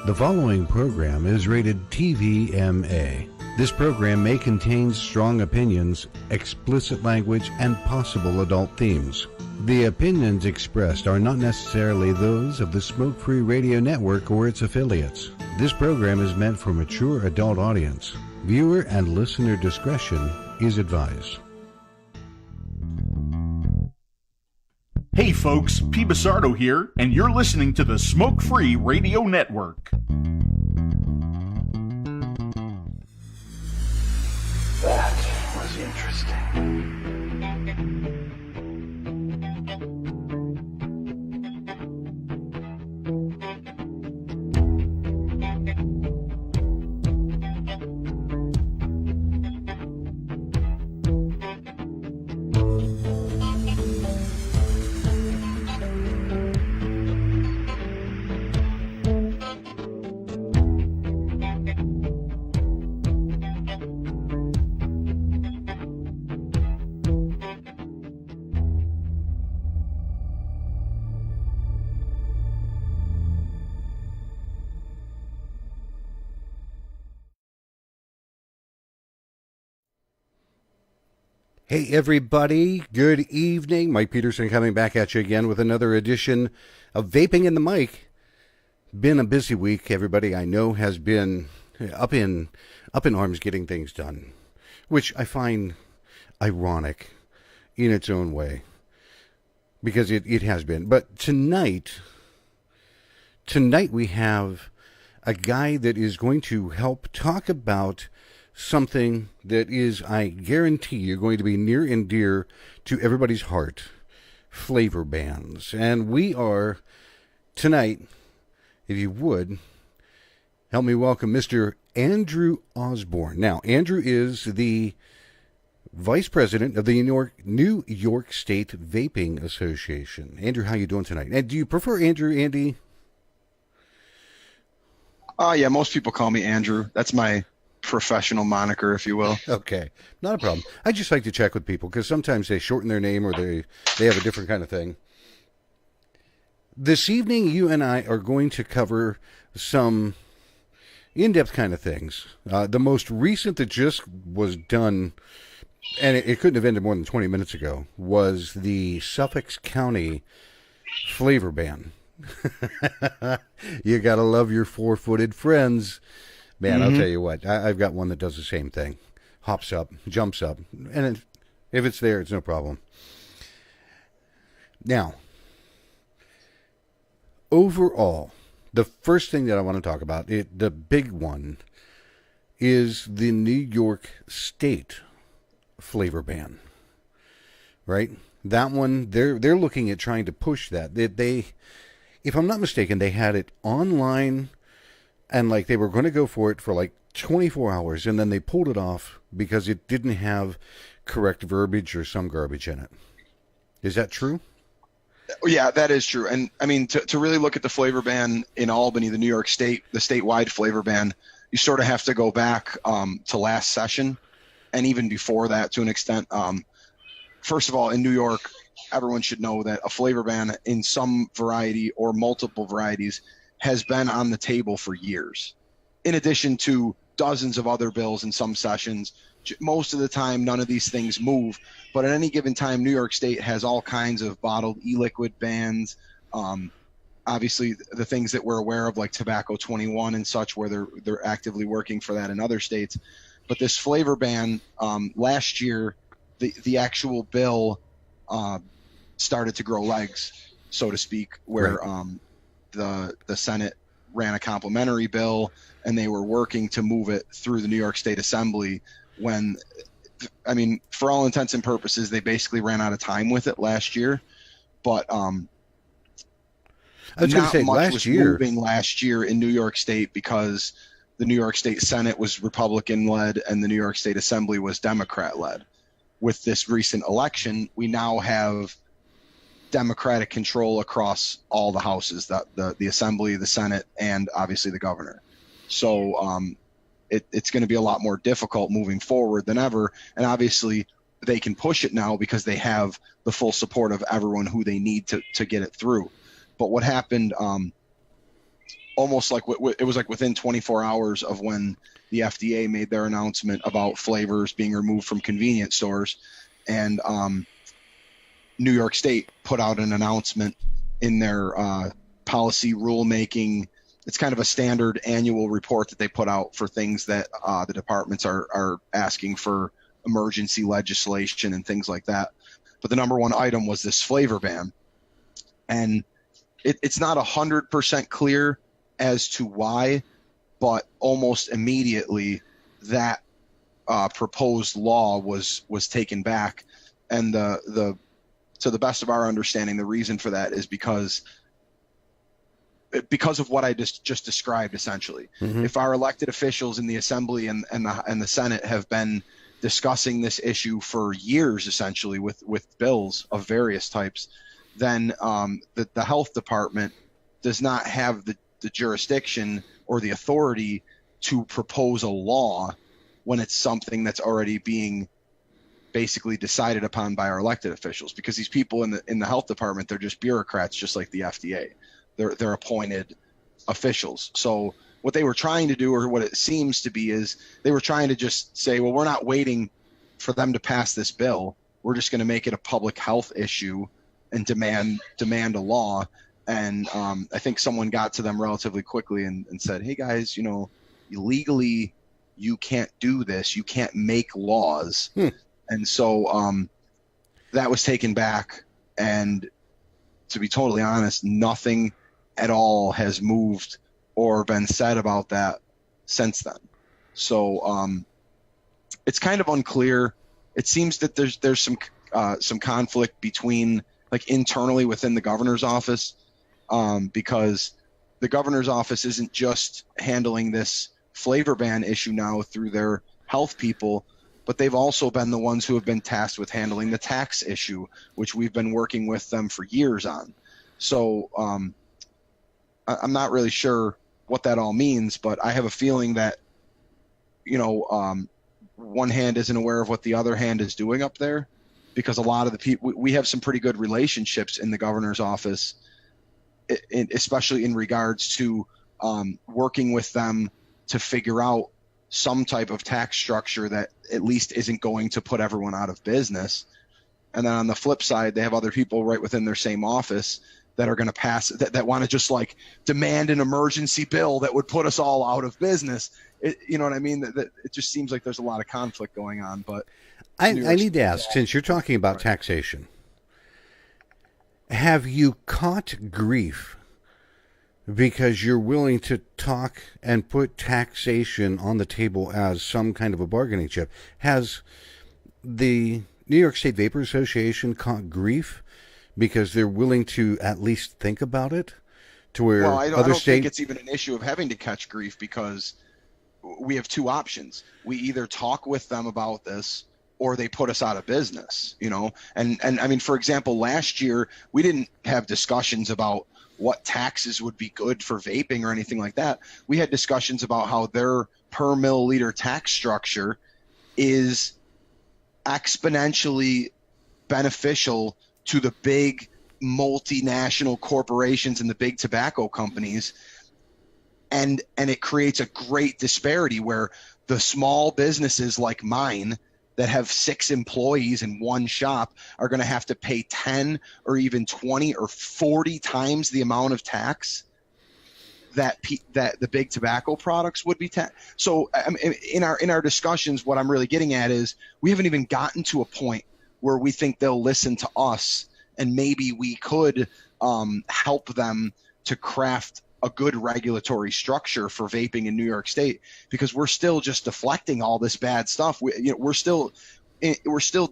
The following program is rated TVMA. This program may contain strong opinions, explicit language, and possible adult themes. The opinions expressed are not necessarily those of the Smoke Free Radio Network or its affiliates. This program is meant for mature adult audience. Viewer and listener discretion is advised. Hey folks, P. Basardo here, and you're listening to the Smoke Free Radio Network. That was interesting. Hey everybody, good evening. Mike Peterson coming back at you again with another edition of Vaping in the Mic. Been a busy week, everybody I know has been up in arms getting things done, which I find ironic in its own way, because it has been. But tonight we have a guy that is going to help talk about something that is, I guarantee you, going to be near and dear to everybody's heart: flavor bans. And we are, tonight, if you would, help me welcome Mr. Andrew Osborne. Now, Andrew is the Vice President of the New York State Vaping Association. Andrew, how you doing tonight? And do you prefer Andrew, Andy? Yeah, most people call me Andrew. That's my professional moniker, if you will. Okay, not a problem. I just like to check with people because sometimes they shorten their name or they have a different kind of thing. This evening, you and I are going to cover some in-depth kind of things. The most recent that just was done, and it couldn't have ended more than 20 minutes ago, was the Suffix County flavor ban. You gotta love your four-footed friends. Man, I'll tell you what, I've got one that does the same thing. Hops up, jumps up, and if it's there, it's no problem. Now, overall, the first thing that I want to talk about, the big one, is the New York State flavor ban. Right? That one, they're looking at trying to push that. They, if I'm not mistaken, they had it online. And like they were going to go for it for like 24 hours, and then they pulled it off because it didn't have correct verbiage or some garbage in it. Is that true? Yeah, that is true. And I mean, to really look at the flavor ban in Albany, the New York State, the statewide flavor ban, you sort of have to go back to last session, and even before that to an extent. First of all, in New York, everyone should know that a flavor ban in some variety or multiple varieties has been on the table for years, in addition to dozens of other bills in some sessions. Most of the time, none of these things move, but at any given time, New York State has all kinds of bottled e-liquid bans. Obviously, the things that we're aware of, like Tobacco 21 and such, where they're actively working for that in other states. But this flavor ban, last year, the actual bill started to grow legs, so to speak, where right. The Senate ran a complementary bill, and they were working to move it through the New York State Assembly when, I mean, for all intents and purposes, they basically ran out of time with it last year. But I was going to say, last year, moving last year in New York State because the New York State Senate was Republican-led and the New York State Assembly was Democrat-led. With this recent election, we now have Democratic control across all the houses, the Assembly, the Senate, and obviously the governor. So it's going to be a lot more difficult moving forward than ever. And obviously they can push it now because they have the full support of everyone who they need to get it through. But what happened almost like it was like within 24 hours of when the FDA made their announcement about flavors being removed from convenience stores, and New York State put out an announcement in their policy rulemaking. It's kind of a standard annual report that they put out for things that the departments are asking for emergency legislation and things like that. But the number one item was this flavor ban. And it's not 100% clear as to why, but almost immediately that proposed law was taken back. And to the best of our understanding, the reason for that is because of what I just described, essentially. Mm-hmm. If our elected officials in the Assembly and the Senate have been discussing this issue for years, essentially, with bills of various types, then the health department does not have the jurisdiction or the authority to propose a law when it's something that's already being basically decided upon by our elected officials, because these people in the health department, they're just bureaucrats, just like the FDA. They're appointed officials. So what they were trying to do, or what it seems to be, is they were trying to just say, well, we're not waiting for them to pass this bill. We're just going to make it a public health issue and demand a law. And I think someone got to them relatively quickly and said, hey guys, legally you can't do this. You can't make laws. And so that was taken back. And to be totally honest, nothing at all has moved or been said about that since then. So it's kind of unclear. It seems that there's some conflict between, like, internally within the governor's office, because the governor's office isn't just handling this flavor ban issue now through their health people, but they've also been the ones who have been tasked with handling the tax issue, which we've been working with them for years on. So I'm not really sure what that all means, but I have a feeling that, one hand isn't aware of what the other hand is doing up there, because a lot of the people, we have some pretty good relationships in the governor's office, especially in regards to working with them to figure out some type of tax structure that at least isn't going to put everyone out of business. And then on the flip side, they have other people right within their same office that are going to pass, that want to just like demand an emergency bill that would put us all out of business. You know what I mean? That it just seems like there's a lot of conflict going on. But I need to ask, since you're talking about taxation, have you caught grief because you're willing to talk and put taxation on the table as some kind of a bargaining chip? Has the New York State Vapor Association caught grief because they're willing to at least think about it? To where I don't think it's even an issue of having to catch grief, because we have two options. We either talk with them about this, or they put us out of business, And I mean, for example, last year we didn't have discussions about what taxes would be good for vaping or anything like that. We had discussions about how their per milliliter tax structure is exponentially beneficial to the big multinational corporations and the big tobacco companies. And it creates a great disparity where the small businesses like mine that have 6 employees in one shop are going to have to pay 10 or even 20 or 40 times the amount of tax that the big tobacco products would be taxed. So in our discussions, what I'm really getting at is we haven't even gotten to a point where we think they'll listen to us, and maybe we could help them to craft a good regulatory structure for vaping in New York State, because we're still just deflecting all this bad stuff. We're still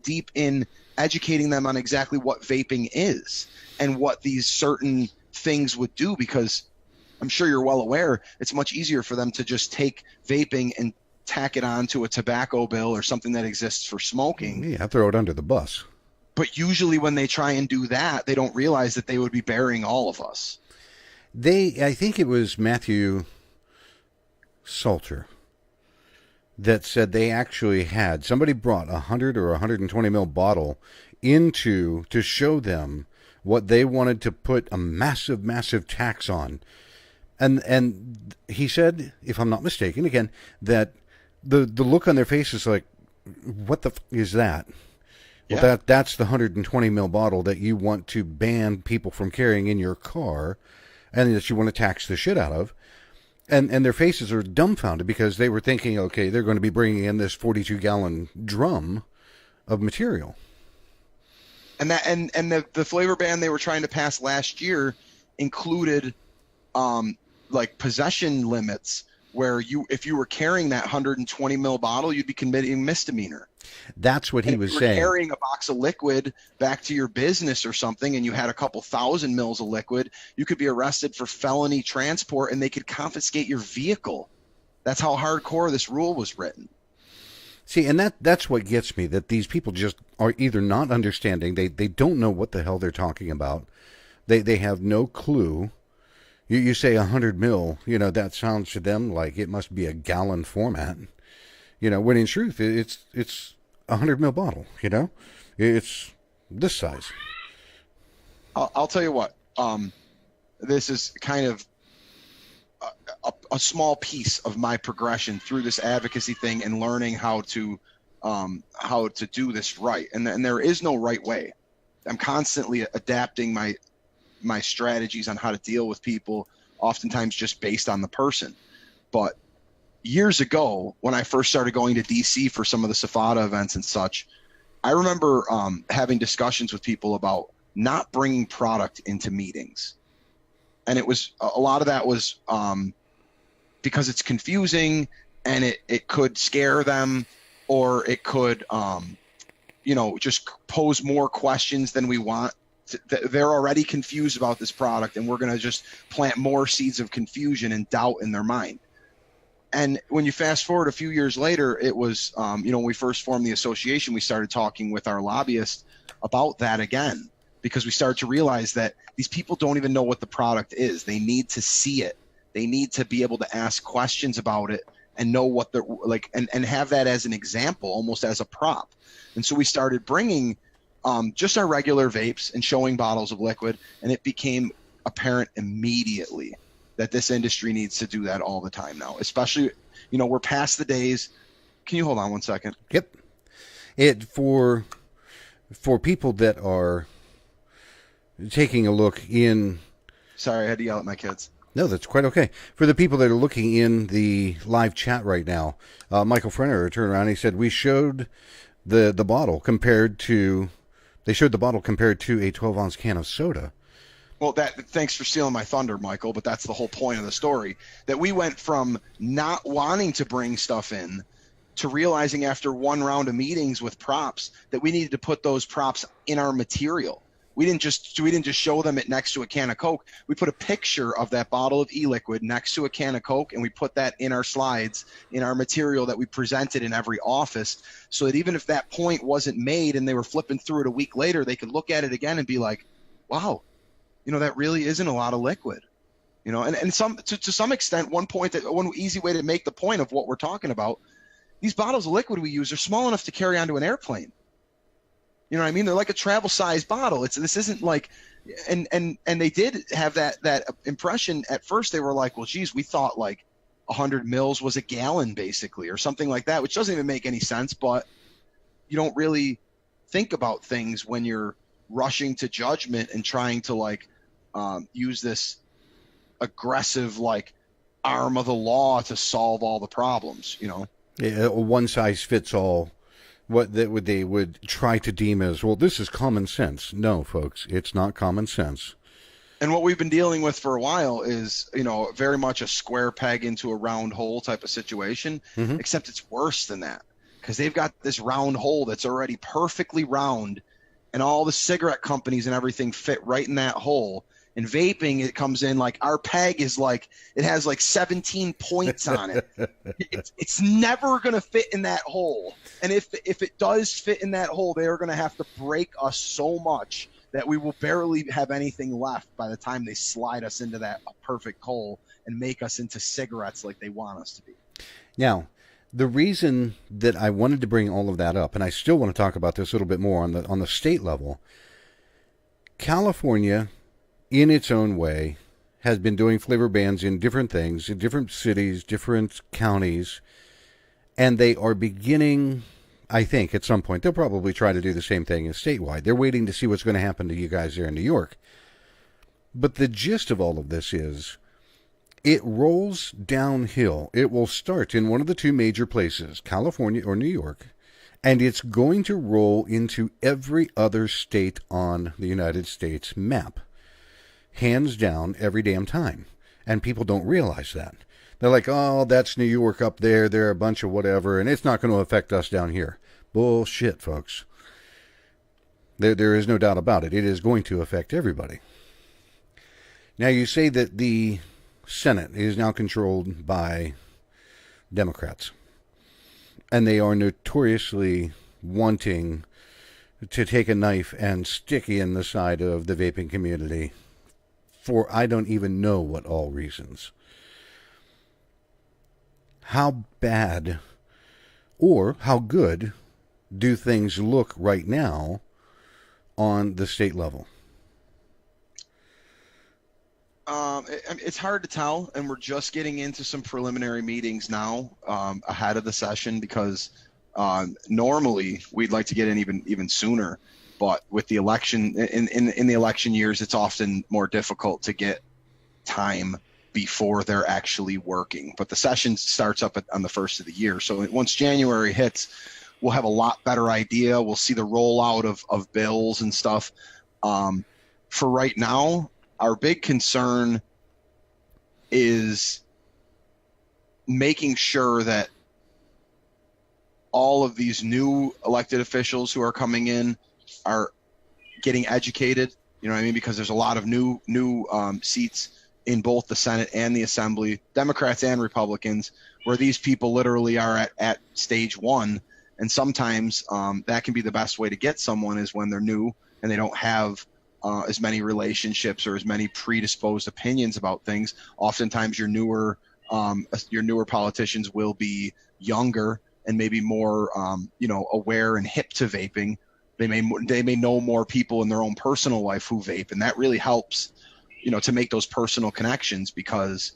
deep in educating them on exactly what vaping is and what these certain things would do, because I'm sure you're well aware it's much easier for them to just take vaping and tack it onto a tobacco bill or something that exists for smoking. Yeah, throw it under the bus. But usually when they try and do that, they don't realize that they would be burying all of us. I think it was Matthew Salter that said they actually had, somebody brought 100 or 120 ml bottle to show them what they wanted to put a massive, massive tax on. And he said, if I'm not mistaken, again, that the look on their face is like, what the is that? Well, Yeah. that's the 120 ml bottle that you want to ban people from carrying in your car, and that you want to tax the shit out of. And their faces are dumbfounded because they were thinking, okay, they're going to be bringing in this 42-gallon drum of material. And the flavor ban they were trying to pass last year included like possession limits where if you were carrying that 120 ml bottle, you'd be committing misdemeanor. That's what he was saying. Carrying a box of liquid back to your business or something, and you had a couple thousand mils of liquid, you could be arrested for felony transport, and they could confiscate your vehicle. That's how hardcore this rule was written. See, and that's what gets me, that these people just are either not understanding, they don't know what the hell they're talking about, they have no clue. You say 100 mil, that sounds to them like it must be a gallon format, when in truth it's a 100 mil bottle, it's this size. I'll tell you what, this is kind of a small piece of my progression through this advocacy thing and learning how to do this right. And there is no right way. I'm constantly adapting my strategies on how to deal with people, oftentimes just based on the person. But years ago, when I first started going to DC for some of the SFATA events and such, I remember having discussions with people about not bringing product into meetings. And it was a lot of that was because it's confusing and it could scare them, or it could just pose more questions than we want. They're already confused about this product, and we're going to just plant more seeds of confusion and doubt in their mind. And when you fast forward a few years later, it was, when we first formed the association, we started talking with our lobbyists about that again, because we started to realize that these people don't even know what the product is. They need to see it. They need to be able to ask questions about it and know what they're like, and have that as an example, almost as a prop. And so we started bringing just our regular vapes and showing bottles of liquid, and it became apparent immediately that this industry needs to do that all the time now, especially, we're past the days. Can you hold on 1 second? Yep. For people that are taking a look in... Sorry, I had to yell at my kids. No, that's quite okay. For the people that are looking in the live chat right now, Michael Frenner turned around and he said, we showed the bottle compared to... They showed the bottle compared to a 12-ounce can of soda. Well, thanks for stealing my thunder, Michael, but that's the whole point of the story, that we went from not wanting to bring stuff in to realizing after one round of meetings with props that we needed to put those props in our material. We didn't just show them it next to a can of Coke. We put a picture of that bottle of e-liquid next to a can of Coke, and we put that in our slides, in our material that we presented in every office, so that even if that point wasn't made and they were flipping through it a week later, they could look at it again and be like, wow, that really isn't a lot of liquid. And to some extent, one easy way to make the point of what we're talking about, these bottles of liquid we use are small enough to carry onto an airplane. You know what I mean? They're like a travel size bottle. This isn't like, and they did have that impression at first. They were like, well, geez, we thought like 100 mils was a gallon basically, or something like that, which doesn't even make any sense. But you don't really think about things when you're rushing to judgment and trying to use this aggressive arm of the law to solve all the problems. Yeah, one size fits all. What they would try to deem as, well, this is common sense. No, folks, it's not common sense. And what we've been dealing with for a while is, very much a square peg into a round hole type of situation, except it's worse than that, because they've got this round hole that's already perfectly round, and all the cigarette companies and everything fit right in that hole. And vaping, it comes in our peg is it has 17 points on it. It's never going to fit in that hole. And if it does fit in that hole, they are going to have to break us so much that we will barely have anything left by the time they slide us into that perfect hole and make us into cigarettes like they want us to be. Now, the reason that I wanted to bring all of that up, and I still want to talk about this a little bit more on the state level, California, in its own way, has been doing flavor bans in different things, in different cities, different counties, and they are beginning, I think, at some point, they'll probably try to do the same thing as statewide. They're waiting to see what's going to happen to you guys there in New York. But the gist of all of this is, it rolls downhill. It will start in one of the two major places, California or New York, and it's going to roll into every other state on the United States map. Hands down, every damn time. And people don't realize that. They're like, oh, that's New York up there. They're a bunch of whatever, and it's not going to affect us down here. Bullshit, folks. There is no doubt about it. It is going to affect everybody. Now, you say that the Senate is now controlled by Democrats, and they are notoriously wanting to take a knife and stick in the side of the vaping community for I don't even know what all reasons. How bad or how good do things look right now on the state level? It's hard to tell, and we're just getting into some preliminary meetings now ahead of the session because normally we'd like to get in even sooner, but with the election in the election years, it's often more difficult to get time before they're actually working. But the session starts up on the first of the year, so once January hits, we'll have a lot better idea. We'll see the rollout of bills and stuff. For right now, our big concern is making sure that all of these new elected officials who are coming in are getting educated, you know what I mean? Because there's a lot of new seats in both the Senate and the Assembly, Democrats and Republicans, where these people literally are at stage one. And sometimes that can be the best way to get someone is when they're new and they don't have as many relationships or as many predisposed opinions about things. Oftentimes your newer politicians will be younger and maybe more aware and hip to vaping. They may know more people in their own personal life who vape, and that really helps to make those personal connections because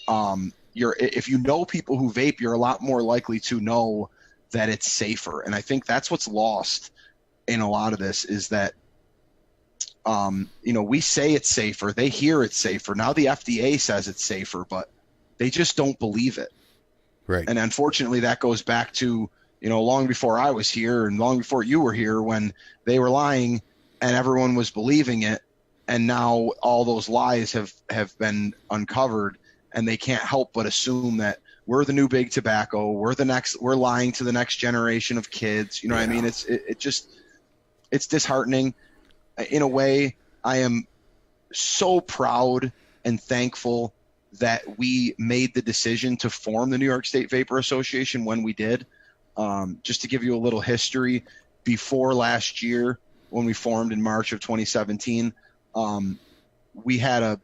if you know people who vape, you're a lot more likely to know that it's safer. And I think that's what's lost in a lot of this is that we say it's safer. They hear it's safer. Now the FDA says it's safer, but they just don't believe it. Right. And unfortunately, that goes back to, long before I was here and long before you were here when they were lying and everyone was believing it. And now all those lies have been uncovered and they can't help but assume that we're the new big tobacco. We're lying to the next generation of kids. You know what I mean? It's disheartening. In a way, I am so proud and thankful that we made the decision to form the New York State Vapor Association when we did. Just to give you a little history, before last year, when we formed in March of 2017, we had a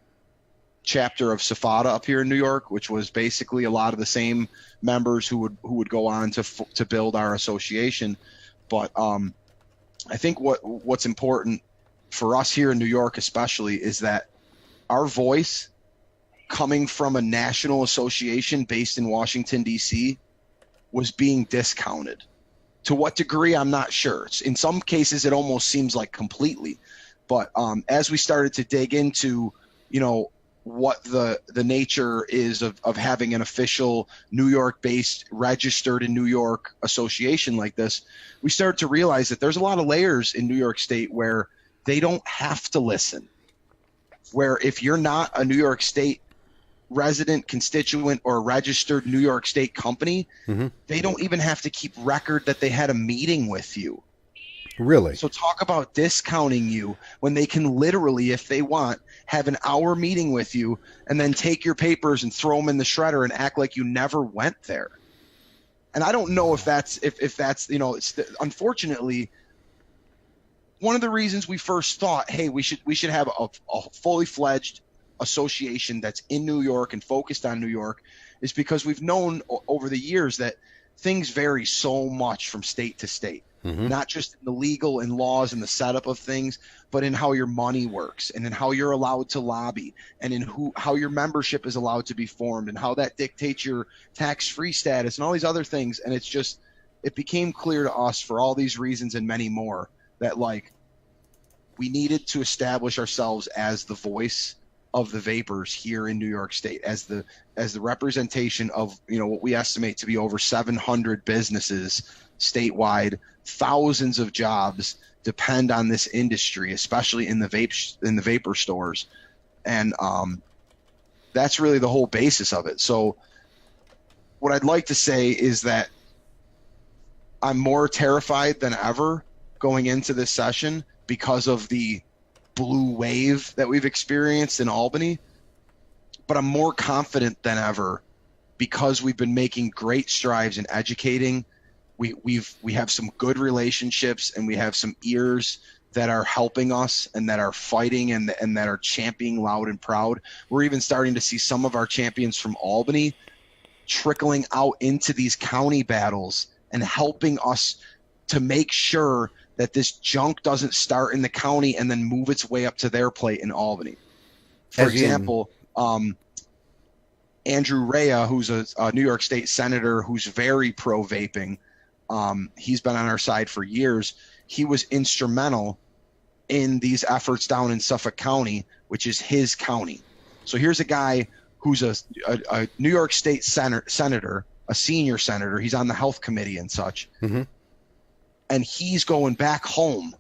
chapter of SFATA up here in New York, which was basically a lot of the same members who would go on to build our association. But I think what's important for us here in New York especially is that our voice coming from a national association based in Washington, D.C. was being discounted. To what degree, I'm not sure. In some cases, it almost seems like completely. But as we started to dig into, what the nature is of having an official New York-based, registered in New York association like this, we started to realize that there's a lot of layers in New York State where they don't have to listen. Where if you're not a New York State resident, constituent, or registered New York State company, they don't even have to keep record that they had a meeting with you. Really? So talk about discounting you when they can literally, if they want, have an hour meeting with you and then take your papers and throw them in the shredder and act like you never went there. And I don't know if that's unfortunately one of the reasons we first thought, hey, we should have a fully fledged association that's in New York and focused on New York is because we've known over the years that things vary so much from state to state. not just in the legal and laws and the setup of things, but in how your money works and in how you're allowed to lobby and in how your membership is allowed to be formed and how that dictates your tax-free status and all these other things. And it became clear to us for all these reasons and many more that like we needed to establish ourselves as the voice of the vapors here in New York State, as the representation of, you know, what we estimate to be over 700 businesses statewide. Thousands of jobs depend on this industry, especially in the vapor stores, and that's really the whole basis of it. So what I'd like to say is that I'm more terrified than ever going into this session because of the blue wave that we've experienced in Albany, but I'm more confident than ever because we've been making great strides in educating. We have some good relationships and we have some ears that are helping us and that are fighting and that are championing loud and proud. We're even starting to see some of our champions from Albany trickling out into these county battles and helping us to make sure that this junk doesn't start in the county and then move its way up to their plate in Albany. For example, Andrew Rea, who's a New York State senator who's very pro-vaping, he's been on our side for years. He was instrumental in these efforts down in Suffolk County, which is his county. So here's a guy who's a New York State senator, a senior senator. He's on the health committee and such. Mm-hmm. And he's going back home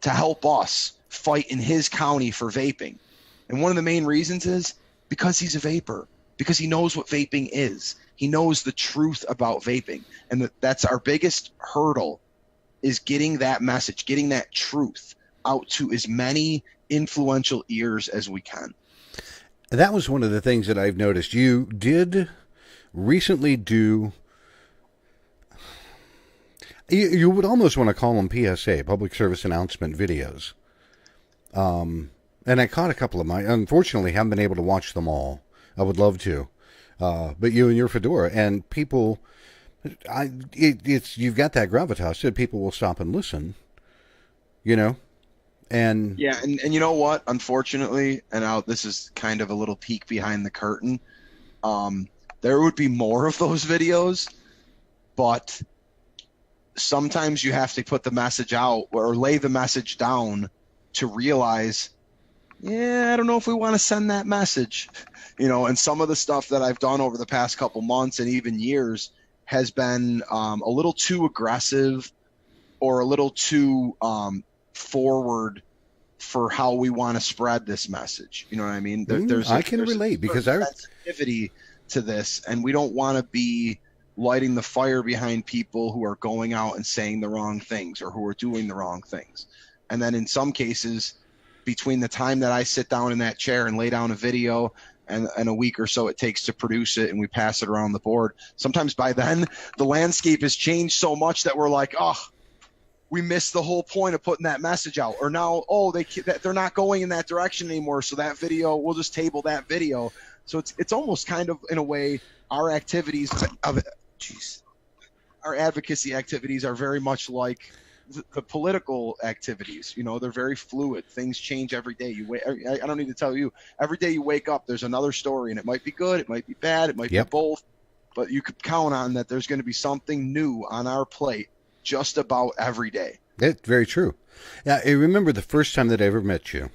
to help us fight in his county for vaping. And one of the main reasons is because he's a vapor, because he knows what vaping is. He knows the truth about vaping. And that's our biggest hurdle, is getting that message, getting that truth out to as many influential ears as we can. That was one of the things that I've noticed. You did recently do, you would almost want to call them PSA, public service announcement videos. And I caught a couple of mine. Unfortunately, haven't been able to watch them all. I would love to. But you and your fedora and people, you've got that gravitas that people will stop and listen, you know? And yeah, and you know what? Unfortunately, and this is kind of a little peek behind the curtain. There would be more of those videos, but sometimes you have to put the message out or lay the message down to realize, I don't know if we want to send that message, you know. And some of the stuff that I've done over the past couple months and even years has been a little too aggressive or a little too forward for how we want to spread this message. You know what I mean? I can relate because I sensitivity to this, and we don't want to be lighting the fire behind people who are going out and saying the wrong things or who are doing the wrong things. And then in some cases, between the time that I sit down in that chair and lay down a video and a week or so it takes to produce it and we pass it around the board, sometimes by then the landscape has changed so much that we're like, we missed the whole point of putting that message out. Or now, they're not going in that direction anymore, so that video, we'll just table that video. So it's almost kind of, in a way, our activities our advocacy activities are very much like the political activities. You know, they're very fluid. Things change every day. I don't need to tell you, every day you wake up, there's another story, and it might be good, it might be bad, it might be both, but you could count on that there's going to be something new on our plate just about every day. It's very true. Yeah, I remember the first time that I ever met you,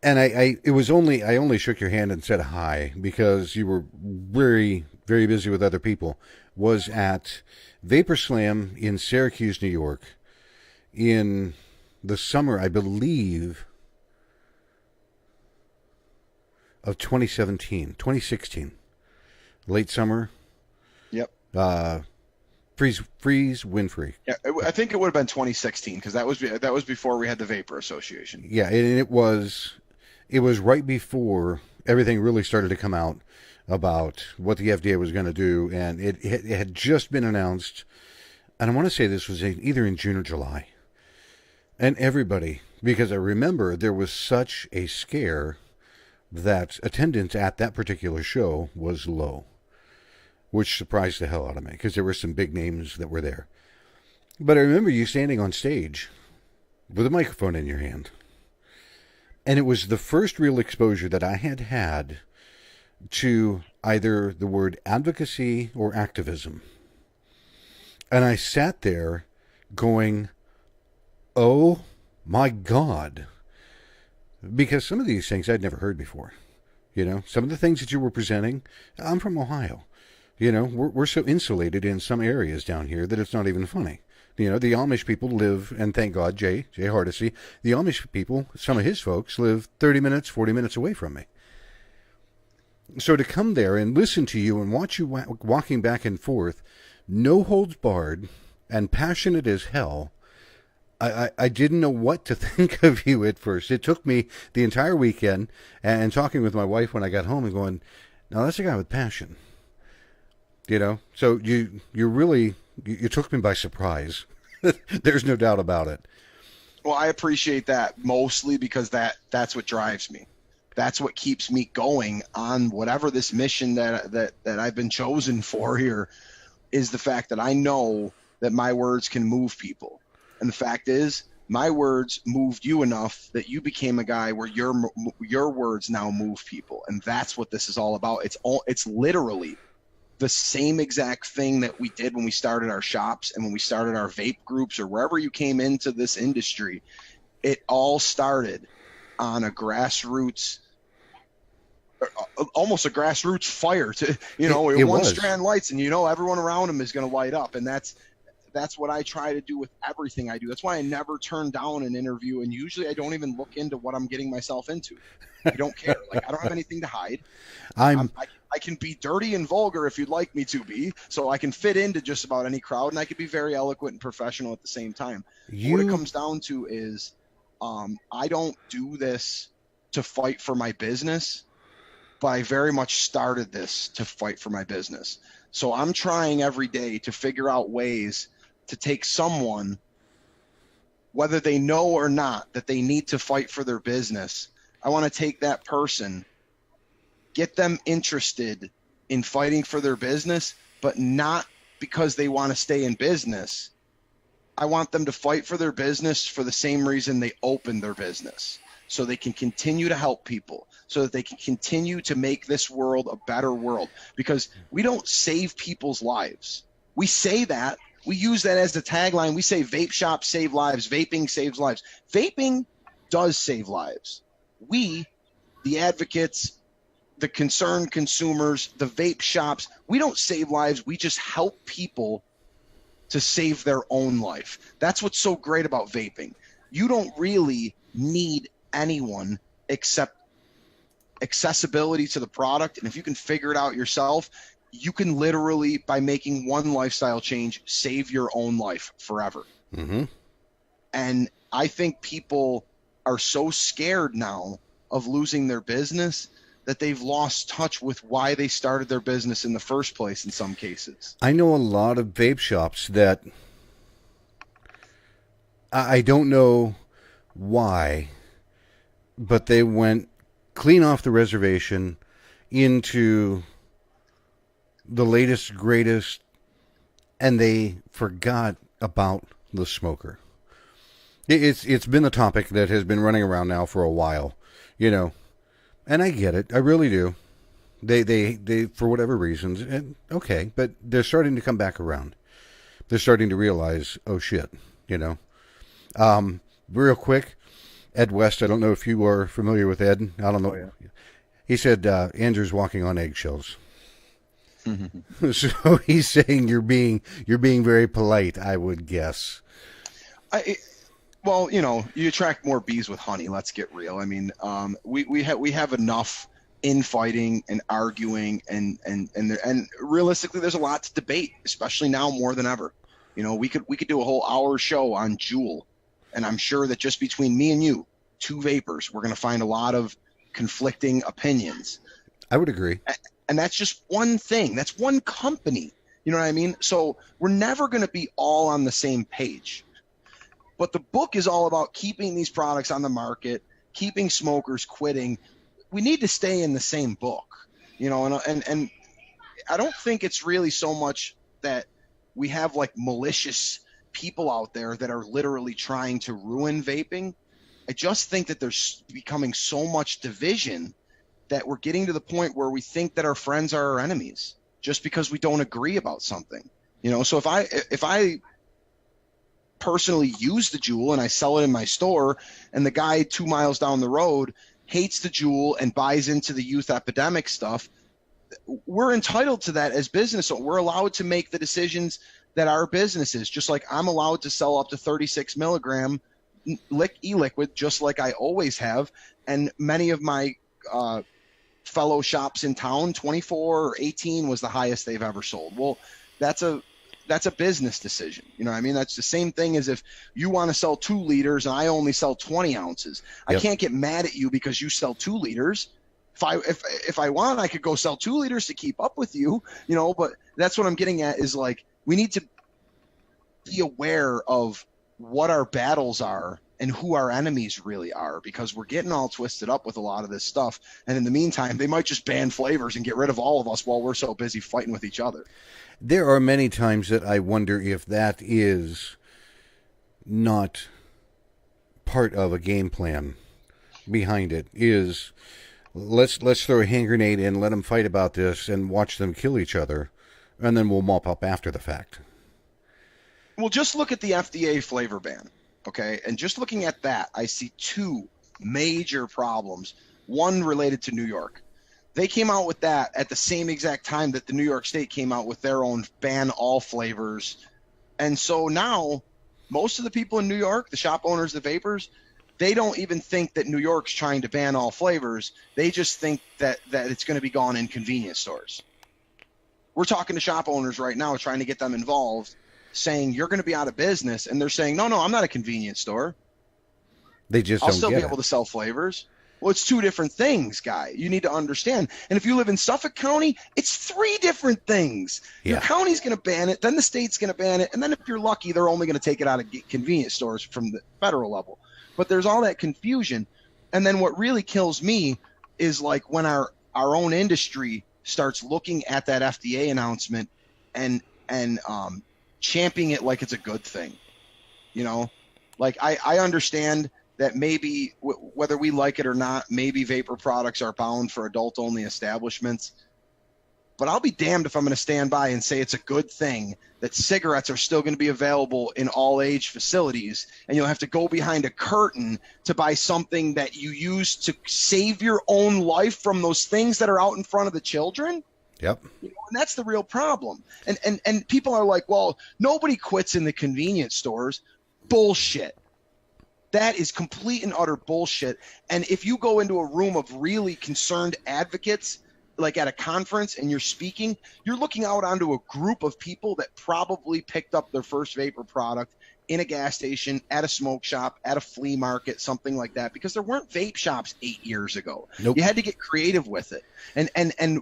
and I only shook your hand and said hi because you were very, very busy with other people, was at Vapor Slam in Syracuse, New York, in the summer, I believe, of 2016, late summer. Yep. Freeze, win free. Yeah, I think it would have been 2016 because that was before we had the Vapor Association. Yeah, and it was right before everything really started to come out about what the FDA was going to do, and it had just been announced, and I want to say this was either in June or July, and everybody, because I remember there was such a scare that attendance at that particular show was low, which surprised the hell out of me because there were some big names that were there. But I remember you standing on stage with a microphone in your hand. And it was the first real exposure that I had had to either the word advocacy or activism. And I sat there going, oh my God. Because some of these things I'd never heard before. You know, some of the things that you were presenting, I'm from Ohio. You know, we're so insulated in some areas down here that it's not even funny. You know, the Amish people live, and thank God, Jay Hardesty, the Amish people, some of his folks, live 30 minutes, 40 minutes away from me. So to come there and listen to you and watch you walking back and forth, no holds barred and passionate as hell, I didn't know what to think of you at first. It took me the entire weekend and talking with my wife when I got home and going, now that's a guy with passion. You know, so you took me by surprise. There's no doubt about it. Well, I appreciate that mostly because that's what drives me. That's what keeps me going on whatever this mission that I've been chosen for here is the fact that I know that my words can move people. And the fact is, my words moved you enough that you became a guy where your words now move people. And that's what this is all about. It's literally the same exact thing that we did when we started our shops and when we started our vape groups or wherever you came into this industry. It all started on a grassroots, almost a grassroots fire to, it one strand lights and, everyone around them is going to light up. And that's what I try to do with everything I do. That's why I never turn down an interview. And usually I don't even look into what I'm getting myself into. I don't care. Like, I don't have anything to hide. I can be dirty and vulgar if you'd like me to be, so I can fit into just about any crowd, and I can be very eloquent and professional at the same time. What it comes down to is I don't do this to fight for my business, but I very much started this to fight for my business. So I'm trying every day to figure out ways to take someone, whether they know or not that they need to fight for their business. I want to take that person, get them interested in fighting for their business, but not because they want to stay in business. I want them to fight for their business for the same reason they opened their business, so they can continue to help people, so that they can continue to make this world a better world. Because we don't save people's lives. We say that. We use that as the tagline. We say vape shops save lives. Vaping saves lives. Vaping does save lives. We, the advocates, the concerned consumers, the vape shops, we don't save lives. We just help people to save their own life. That's what's so great about vaping. You don't really need anyone except accessibility to the product. And if you can figure it out yourself, you can literally, by making one lifestyle change, save your own life forever. Mm-hmm. And I think people are so scared now of losing their business that they've lost touch with why they started their business in the first place in some cases. I know a lot of vape shops that I don't know why, but they went clean off the reservation into the latest, greatest, and they forgot about the smoker. It's been a topic that has been running around now for a while, and I get it. I really do. They for whatever reasons, and okay, but they're starting to come back around. They're starting to realize, oh shit, Real quick, Ed West, I don't know if you are familiar with Ed. I don't know. Oh, yeah. He said Andrew's walking on eggshells. So he's saying you're being very polite, I would guess. Well, you attract more bees with honey. Let's get real. I mean, we have enough infighting and arguing, and realistically, there's a lot to debate, especially now more than ever. We could do a whole hour show on Juul, and I'm sure that just between me and you, two vapors, we're going to find a lot of conflicting opinions. I would agree. And that's just one thing. That's one company. You know what I mean? So we're never going to be all on the same page. But the book is all about keeping these products on the market, keeping smokers quitting. We need to stay in the same book, and I don't think it's really so much that we have like malicious people out there that are literally trying to ruin vaping. I just think that there's becoming so much division that we're getting to the point where we think that our friends are our enemies just because we don't agree about something. You know, so if I personally use the Juul and I sell it in my store, and the guy 2 miles down the road hates the Juul and buys into the youth epidemic stuff, we're entitled to that as business. So we're allowed to make the decisions that our business is, just like I'm allowed to sell up to 36 milligram e-liquid, just like I always have. And many of my fellow shops in town, 24 or 18 was the highest they've ever sold. Well, that's a business decision. You know what I mean? That's the same thing as if you want to sell 2 liters and I only sell 20 ounces. Yep. I can't get mad at you because you sell 2 liters. If I want, I could go sell 2 liters to keep up with you, you know, but that's what I'm getting at is like, we need to be aware of what our battles are and who our enemies really are, because we're getting all twisted up with a lot of this stuff. And in the meantime, they might just ban flavors and get rid of all of us while we're so busy fighting with each other. There are many times that I wonder if that is not part of a game plan behind it. Is let's throw a hand grenade and let them fight about this and watch them kill each other, and then we'll mop up after the fact. Well, just look at the FDA flavor ban, okay? And just looking at that, I see 2 major problems. One related to New York. They came out with that at the same exact time that the New York State came out with their own ban all flavors. And so now most of the people in New York, the shop owners, the vapors, they don't even think that New York's trying to ban all flavors. They just think that it's going to be gone in convenience stores. We're talking to shop owners right now trying to get them involved, saying you're going to be out of business. And they're saying, no, I'm not a convenience store. They just I'll don't still get be able to sell flavors. Well, it's 2 different things, guy. You need to understand. And if you live in Suffolk County, it's 3 different things. Yeah. Your county's going to ban it, then the state's going to ban it, and then if you're lucky, they're only going to take it out of convenience stores from the federal level. But there's all that confusion. And then what really kills me is like when our own industry starts looking at that FDA announcement and championing it like it's a good thing. You know, like I understand that maybe whether we like it or not, maybe vapor products are bound for adult-only establishments. But I'll be damned if I'm going to stand by and say it's a good thing that cigarettes are still going to be available in all-age facilities, and you'll have to go behind a curtain to buy something that you use to save your own life from those things that are out in front of the children. Yep. You know, and that's the real problem. And people are like, well, nobody quits in the convenience stores. Bullshit. That is complete and utter bullshit. And if you go into a room of really concerned advocates, like at a conference, and you're speaking, you're looking out onto a group of people that probably picked up their first vapor product in a gas station, at a smoke shop, at a flea market, something like that, because there weren't vape shops 8 years ago. Nope. You had to get creative with it. And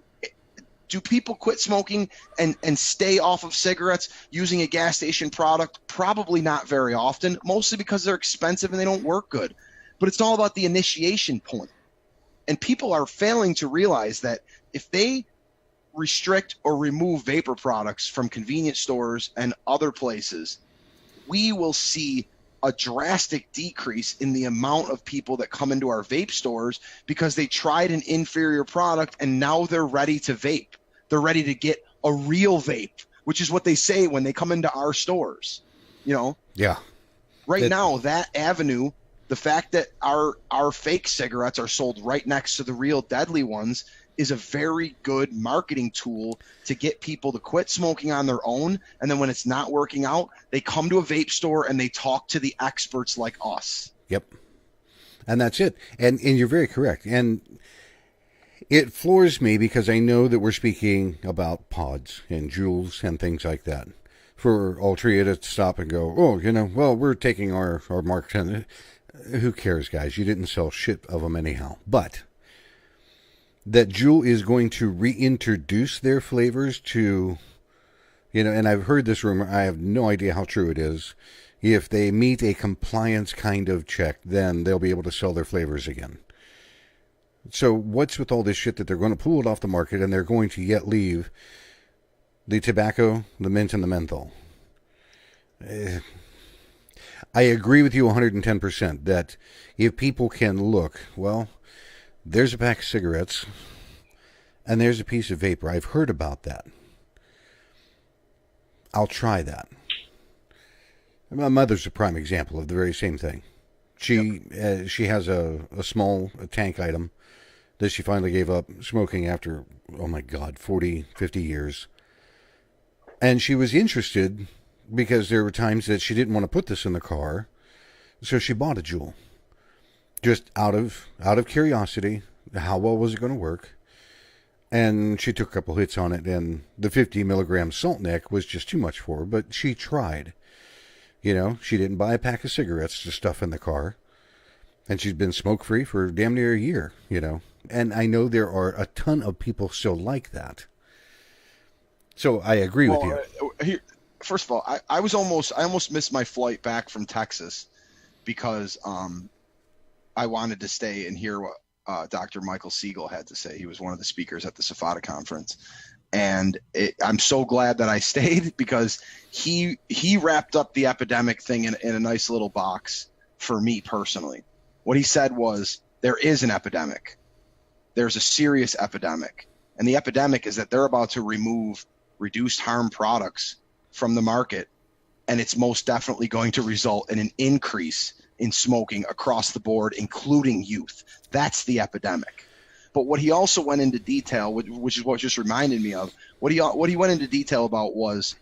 do people quit smoking and stay off of cigarettes using a gas station product? Probably not very often, mostly because they're expensive and they don't work good. But it's all about the initiation point. And people are failing to realize that if they restrict or remove vapor products from convenience stores and other places, we will see a drastic decrease in the amount of people that come into our vape stores because they tried an inferior product and now they're ready to vape. They're ready to get a real vape, which is what they say when they come into our stores. You know? Yeah. Now, that avenue, the fact that our fake cigarettes are sold right next to the real deadly ones, is a very good marketing tool to get people to quit smoking on their own. And then when it's not working out, they come to a vape store and they talk to the experts like us. Yep. And that's it. And you're very correct. And it floors me because I know that we're speaking about pods and Juuls and things like that. For Altria to stop and go, oh, you know, well, we're taking our Mark 10. Who cares, guys? You didn't sell shit of them anyhow. But that Juul is going to reintroduce their flavors to, you know, and I've heard this rumor. I have no idea how true it is. If they meet a compliance kind of check, then they'll be able to sell their flavors again. So what's with all this shit that they're going to pull it off the market and they're going to yet leave the tobacco, the mint, and the menthol? I agree with you 110% that if people can look, well, there's a pack of cigarettes and there's a piece of vapor. I've heard about that. I'll try that. My mother's a prime example of the very same thing. She has a small tank item that she finally gave up smoking after, oh my God, 40, 50 years. And she was interested because there were times that she didn't want to put this in the car. So she bought a Juul. Just out of curiosity, how well was it going to work? And she took a couple hits on it, and the 50 milligram salt neck was just too much for her, but she tried. You know, she didn't buy a pack of cigarettes to stuff in the car. And she's been smoke-free for damn near a year, you know. And I know there are a ton of people still like that. So I agree with you. First of all, I almost missed my flight back from Texas because I wanted to stay and hear what Dr. Michael Siegel had to say. He was one of the speakers at the SFATA conference. And I'm so glad that I stayed because he wrapped up the epidemic thing in a nice little box for me personally. What he said was, there is an epidemic. There's a serious epidemic. And the epidemic is that they're about to remove reduced harm products from the market. And it's most definitely going to result in an increase in smoking across the board, including youth. That's the epidemic. But what he also went into detail, which is what just reminded me of, what he went into detail about was,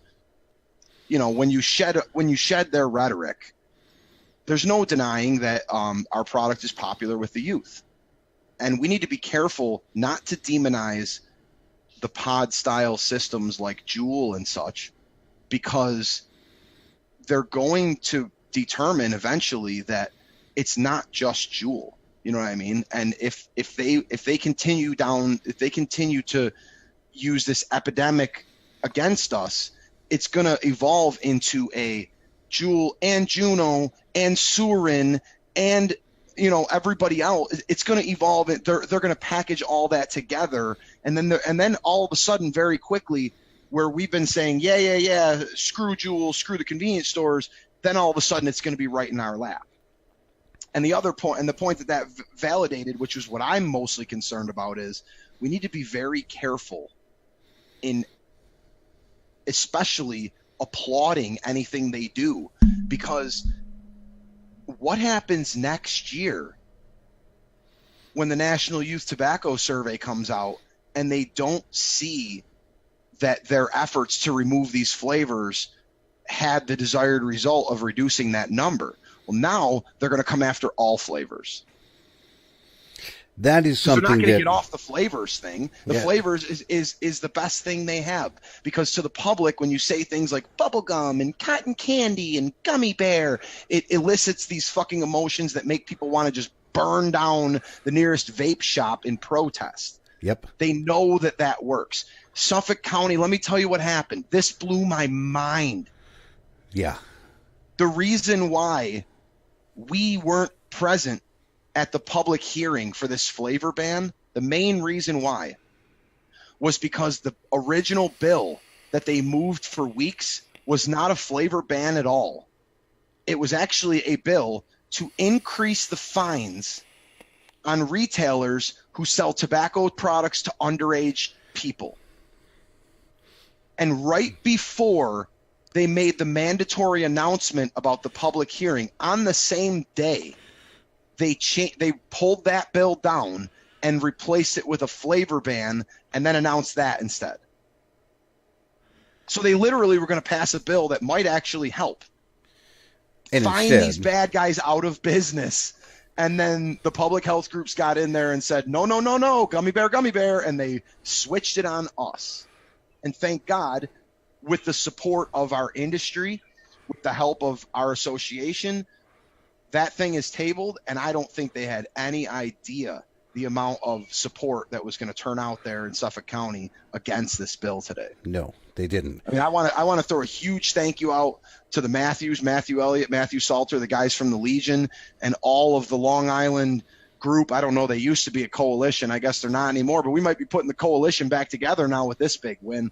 you know, when you shed their rhetoric, there's no denying that our product is popular with the youth. And we need to be careful not to demonize the pod style systems like Juul and such, because they're going to determine eventually that it's not just Juul. You know what I mean? And if they continue to use this epidemic against us, it's going to evolve into a Juul and Juno and Surin and, you know, everybody else. It's going to evolve. They're going to package all that together, and then all of a sudden, very quickly, where we've been saying yeah, screw Juul, screw the convenience stores, then all of a sudden it's going to be right in our lap. And the other point, and the point that validated, which is what I'm mostly concerned about, is we need to be very careful in especially applauding anything they do, because what happens next year when the National Youth Tobacco Survey comes out and they don't see that their efforts to remove these flavors had the desired result of reducing that number? Well, now they're going to come after all flavors. That is something they're not going to get off the flavors thing. The flavors is the best thing they have, because to the public, when you say things like bubblegum and cotton candy and gummy bear, it elicits these fucking emotions that make people want to just burn down the nearest vape shop in protest. Yep. They know that works. Suffolk County, let me tell you what happened. This blew my mind. Yeah. The reason why we weren't present at the public hearing for this flavor ban, the main reason why, was because the original bill that they moved for weeks was not a flavor ban at all. It was actually a bill to increase the fines on retailers who sell tobacco products to underage people. And right before they made the mandatory announcement about the public hearing, on the same day, they pulled that bill down and replaced it with a flavor ban, and then announced that instead. So they literally were going to pass a bill that might actually help find these bad guys out of business. And then the public health groups got in there and said, no, gummy bear, and they switched it on us. And thank God, with the support of our industry, with the help of our association, that thing is tabled, and I don't think they had any idea the amount of support that was going to turn out there in Suffolk County against this bill today. No, they didn't. I mean, I want to throw a huge thank you out to the Matthew Elliott, Matthew Salter, the guys from the Legion, and all of the Long Island group. I don't know, they used to be a coalition. I guess they're not anymore, but we might be putting the coalition back together now with this big win.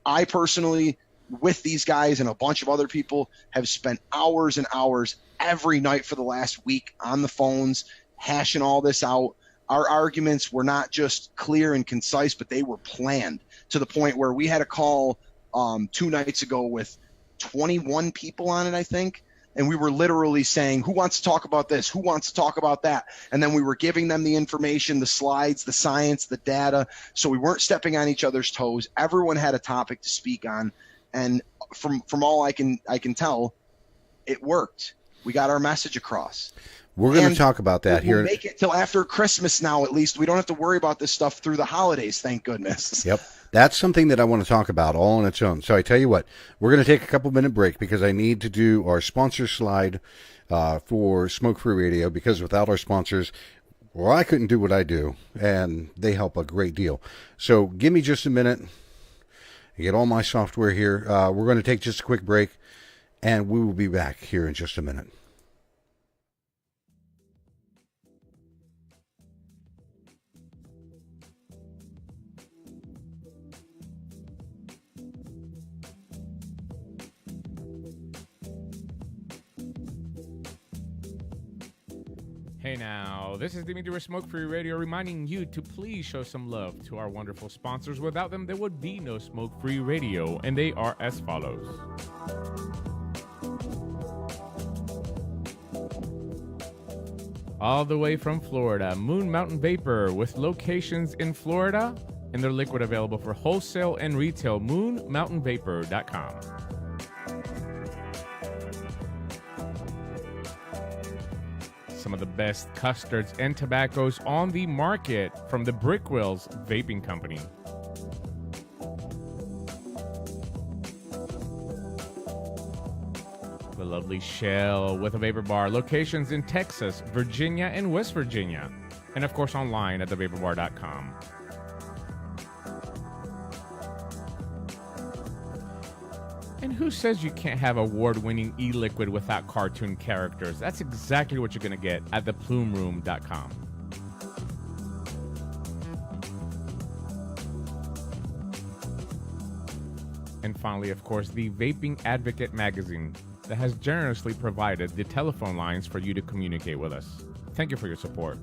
I personally with these guys and a bunch of other people, have spent hours and hours every night for the last week on the phones, hashing all this out. Our arguments were not just clear and concise, but they were planned to the point where we had a call 2 nights ago with 21 people on it, I think. And we were literally saying, who wants to talk about this? Who wants to talk about that? And then we were giving them the information, the slides, the science, the data. So we weren't stepping on each other's toes. Everyone had a topic to speak on. And from all I can tell, it worked. We got our message across. We're going to talk about that here. We'll make it till after Christmas now, at least. We don't have to worry about this stuff through the holidays, thank goodness. Yep. That's something that I want to talk about all on its own. So I tell you what, we're going to take a couple-minute break because I need to do our sponsor slide for Smoke Free Radio, because without our sponsors, well, I couldn't do what I do, and they help a great deal. So give me just a minute. I get all my software here. We're going to take just a quick break, and we will be back here in just a minute. Hey now, this is Dimitri with Smoke Free Radio, reminding you to please show some love to our wonderful sponsors. Without them, there would be no Smoke Free Radio, and they are as follows. All the way from Florida, Moon Mountain Vapor, with locations in Florida, and their liquid available for wholesale and retail, moonmountainvapor.com. Some of the best custards and tobaccos on the market from the Brickwills Vaping Company. The lovely Shell with a vapor bar, locations in Texas, Virginia, and West Virginia. And of course online at thevaporbar.com. And who says you can't have award-winning e-liquid without cartoon characters? That's exactly what you're going to get at theplumeroom.com. And finally, of course, the Vaping Advocate magazine that has generously provided the telephone lines for you to communicate with us. Thank you for your support.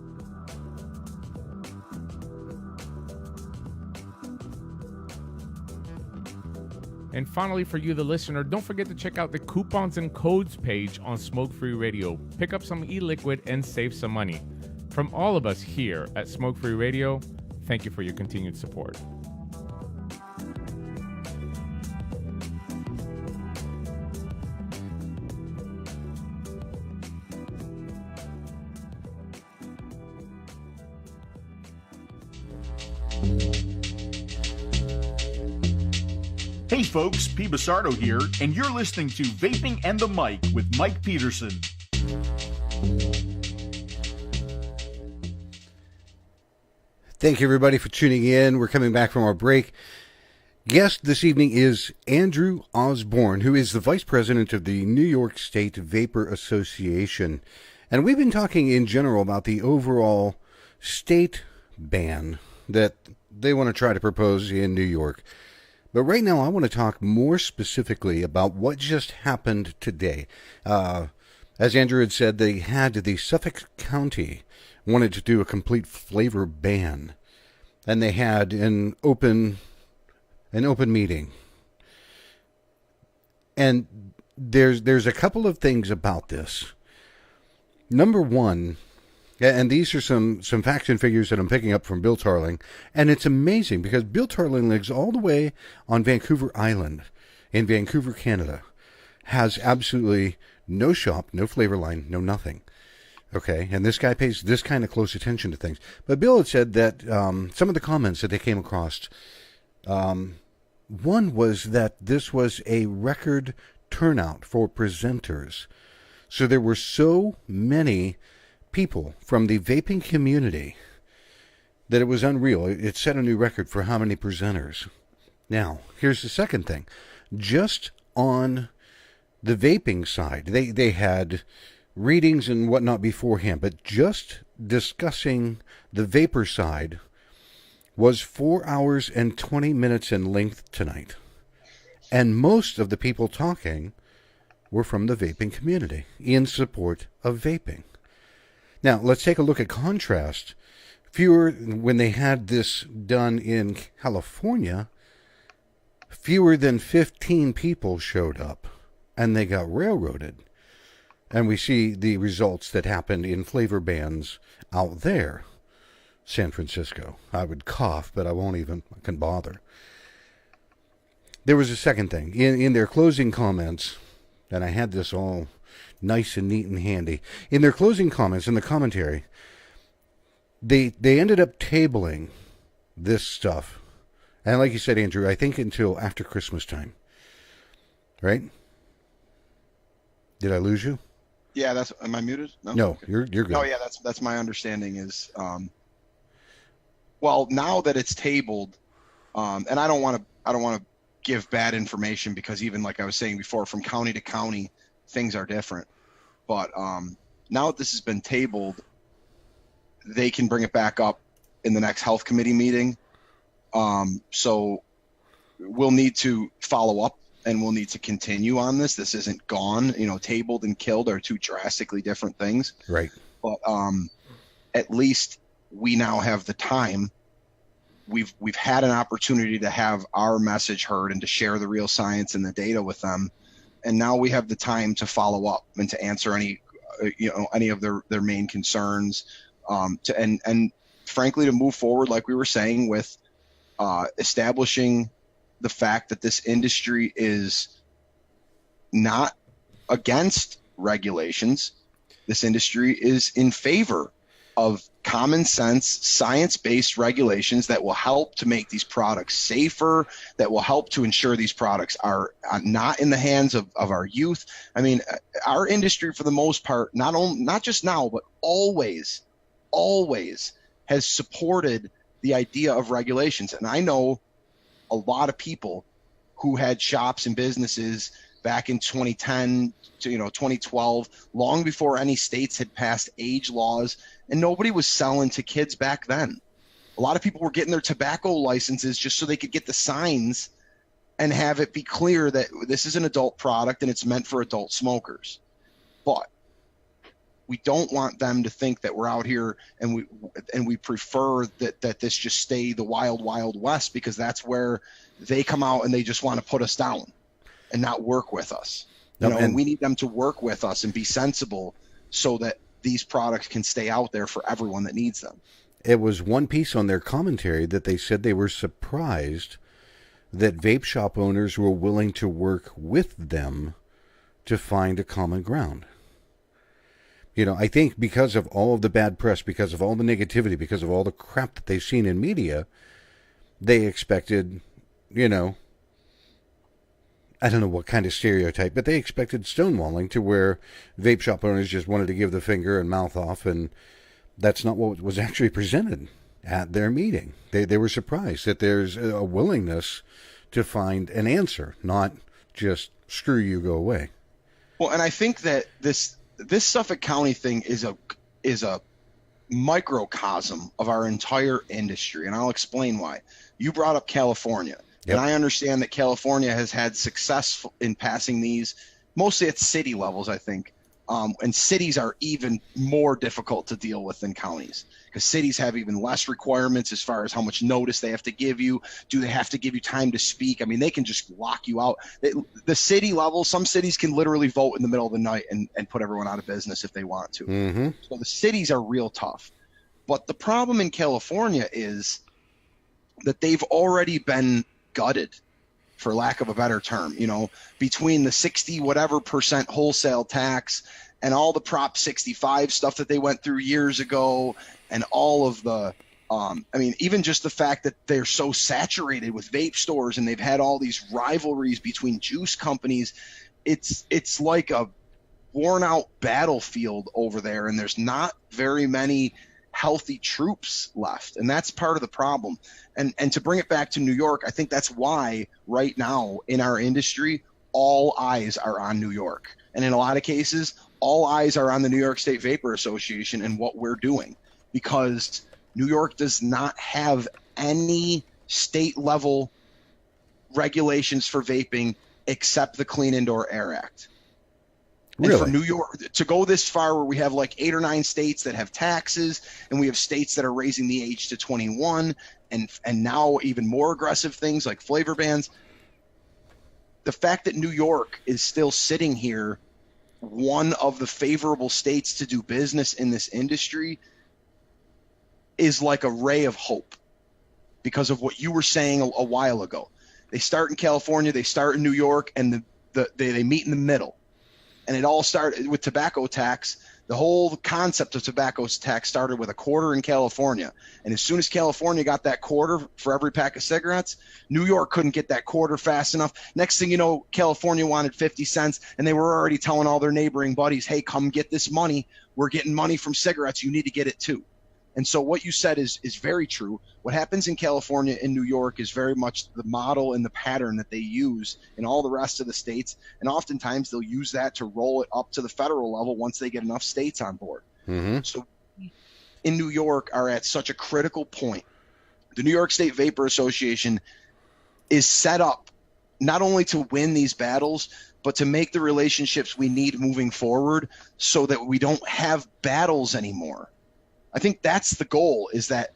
And finally, for you, the listener, don't forget to check out the coupons and codes page on Smoke Free Radio. Pick up some e-liquid and save some money. From all of us here at Smoke Free Radio, thank you for your continued support. Hey folks, P. Basardo here, and you're listening to Vaping and the Mic with Mike Peterson. Thank you, everybody, for tuning in. We're coming back from our break. Guest this evening is Andrew Osborne, who is the Vice President of the New York State Vapor Association. And we've been talking in general about the overall state ban that they want to try to propose in New York. But right now, I want to talk more specifically about what just happened today. As Andrew had said, they had the Suffix County wanted to do a complete flavor ban, and they had an open meeting. And there's a couple of things about this. Number one, and these are some facts and figures that I'm picking up from Bill Tarling. And it's amazing because Bill Tarling lives all the way on Vancouver Island in Vancouver, Canada. Has absolutely no shop, no flavor line, no nothing. Okay, and this guy pays this kind of close attention to things. But Bill had said that some of the comments that they came across, one was that this was a record turnout for presenters. So there were so many people from the vaping community that it was unreal. It set a new record for how many presenters. Now, here's the second thing. Just on the vaping side, they had readings and whatnot beforehand, but just discussing the vapor side was 4 hours and 20 minutes in length tonight. And most of the people talking were from the vaping community in support of vaping. Now, let's take a look at contrast. When they had this done in California, fewer than 15 people showed up, and they got railroaded. And we see the results that happened in flavor bans out there. San Francisco. I would cough, but I won't even bother. There was a second thing. In their closing comments, and I had this all nice and neat and handy. In their closing comments, in the commentary, they ended up tabling this stuff. And like you said, Andrew, I think until after Christmas time. Right? Did I lose you? Yeah, am I muted? No, okay. You're good. Oh yeah, that's my understanding is, well, now that it's tabled, and I don't want to give bad information, because even like I was saying before, from county to county, things are different. But now that this has been tabled, they can bring it back up in the next health committee meeting. So we'll need to follow up, and we'll need to continue on this. This isn't gone. Tabled and killed are two drastically different things. Right. But at least we now have the time. We've had an opportunity to have our message heard and to share the real science and the data with them. And now we have the time to follow up and to answer any of their main concerns, and frankly, to move forward, like we were saying, with establishing the fact that this industry is not against regulations. This industry is in favor of common sense, science-based regulations that will help to make these products safer, that will help to ensure these products are not in the hands of our youth. I mean, our industry, for the most part, not just now, but always has supported the idea of regulations. And I know a lot of people who had shops and businesses back in 2010 to 2012, long before any states had passed age laws, and nobody was selling to kids back then. A lot of people were getting their tobacco licenses just so they could get the signs and have it be clear that this is an adult product and it's meant for adult smokers. But we don't want them to think that we're out here and we prefer that this just stay the wild, wild west, because that's where they come out and they just want to put us down and not work with us. And we need them to work with us and be sensible so that these products can stay out there for everyone that needs them. It was one piece on their commentary that they said they were surprised that vape shop owners were willing to work with them to find a common ground. I think because of all of the bad press, because of all the negativity, because of all the crap that they've seen in media, they expected, I don't know what kind of stereotype, but they expected stonewalling, to where vape shop owners just wanted to give the finger and mouth off, and that's not what was actually presented at their meeting. They were surprised that there's a willingness to find an answer, not just screw you, go away. Well, and I think that this Suffolk County thing is a microcosm of our entire industry, and I'll explain why. You brought up California. Yep. And I understand that California has had success in passing these, mostly at city levels, I think. And cities are even more difficult to deal with than counties, because cities have even less requirements as far as how much notice they have to give you. Do they have to give you time to speak? I mean, they can just lock you out. The city level, some cities can literally vote in the middle of the night and put everyone out of business if they want to. Mm-hmm. So the cities are real tough. But the problem in California is that they've already been gutted, for lack of a better term, between the 60 whatever percent wholesale tax and all the Prop 65 stuff that they went through years ago, and all of the even just the fact that they're so saturated with vape stores and they've had all these rivalries between juice companies. It's like a worn out battlefield over there, and there's not very many healthy troops left, and that's part of the problem. And to bring it back to New York, I think that's why right now in our industry, all eyes are on New York, and in a lot of cases, all eyes are on the New York State Vapor Association and what we're doing, because New York does not have any state level regulations for vaping except the Clean Indoor Air Act. Really? And for New York to go this far, where we have like 8 or 9 states that have taxes, and we have states that are raising the age to 21, and now even more aggressive things like flavor bans. The fact that New York is still sitting here, one of the favorable states to do business in this industry, is like a ray of hope because of what you were saying a while ago. They start in California, they start in New York, and they meet in the middle. And it all started with tobacco tax. The whole concept of tobacco tax started with a quarter in California. And as soon as California got that quarter for every pack of cigarettes, New York couldn't get that quarter fast enough. Next thing you know, California wanted 50 cents, and they were already telling all their neighboring buddies, hey, come get this money. We're getting money from cigarettes. You need to get it too. And so what you said is very true. What happens in California and New York is very much the model and the pattern that they use in all the rest of the states. And oftentimes they'll use that to roll it up to the federal level once they get enough states on board. Mm-hmm. So in New York are at such a critical point. The New York State Vapor Association is set up not only to win these battles, but to make the relationships we need moving forward so that we don't have battles anymore. I think that's the goal, is that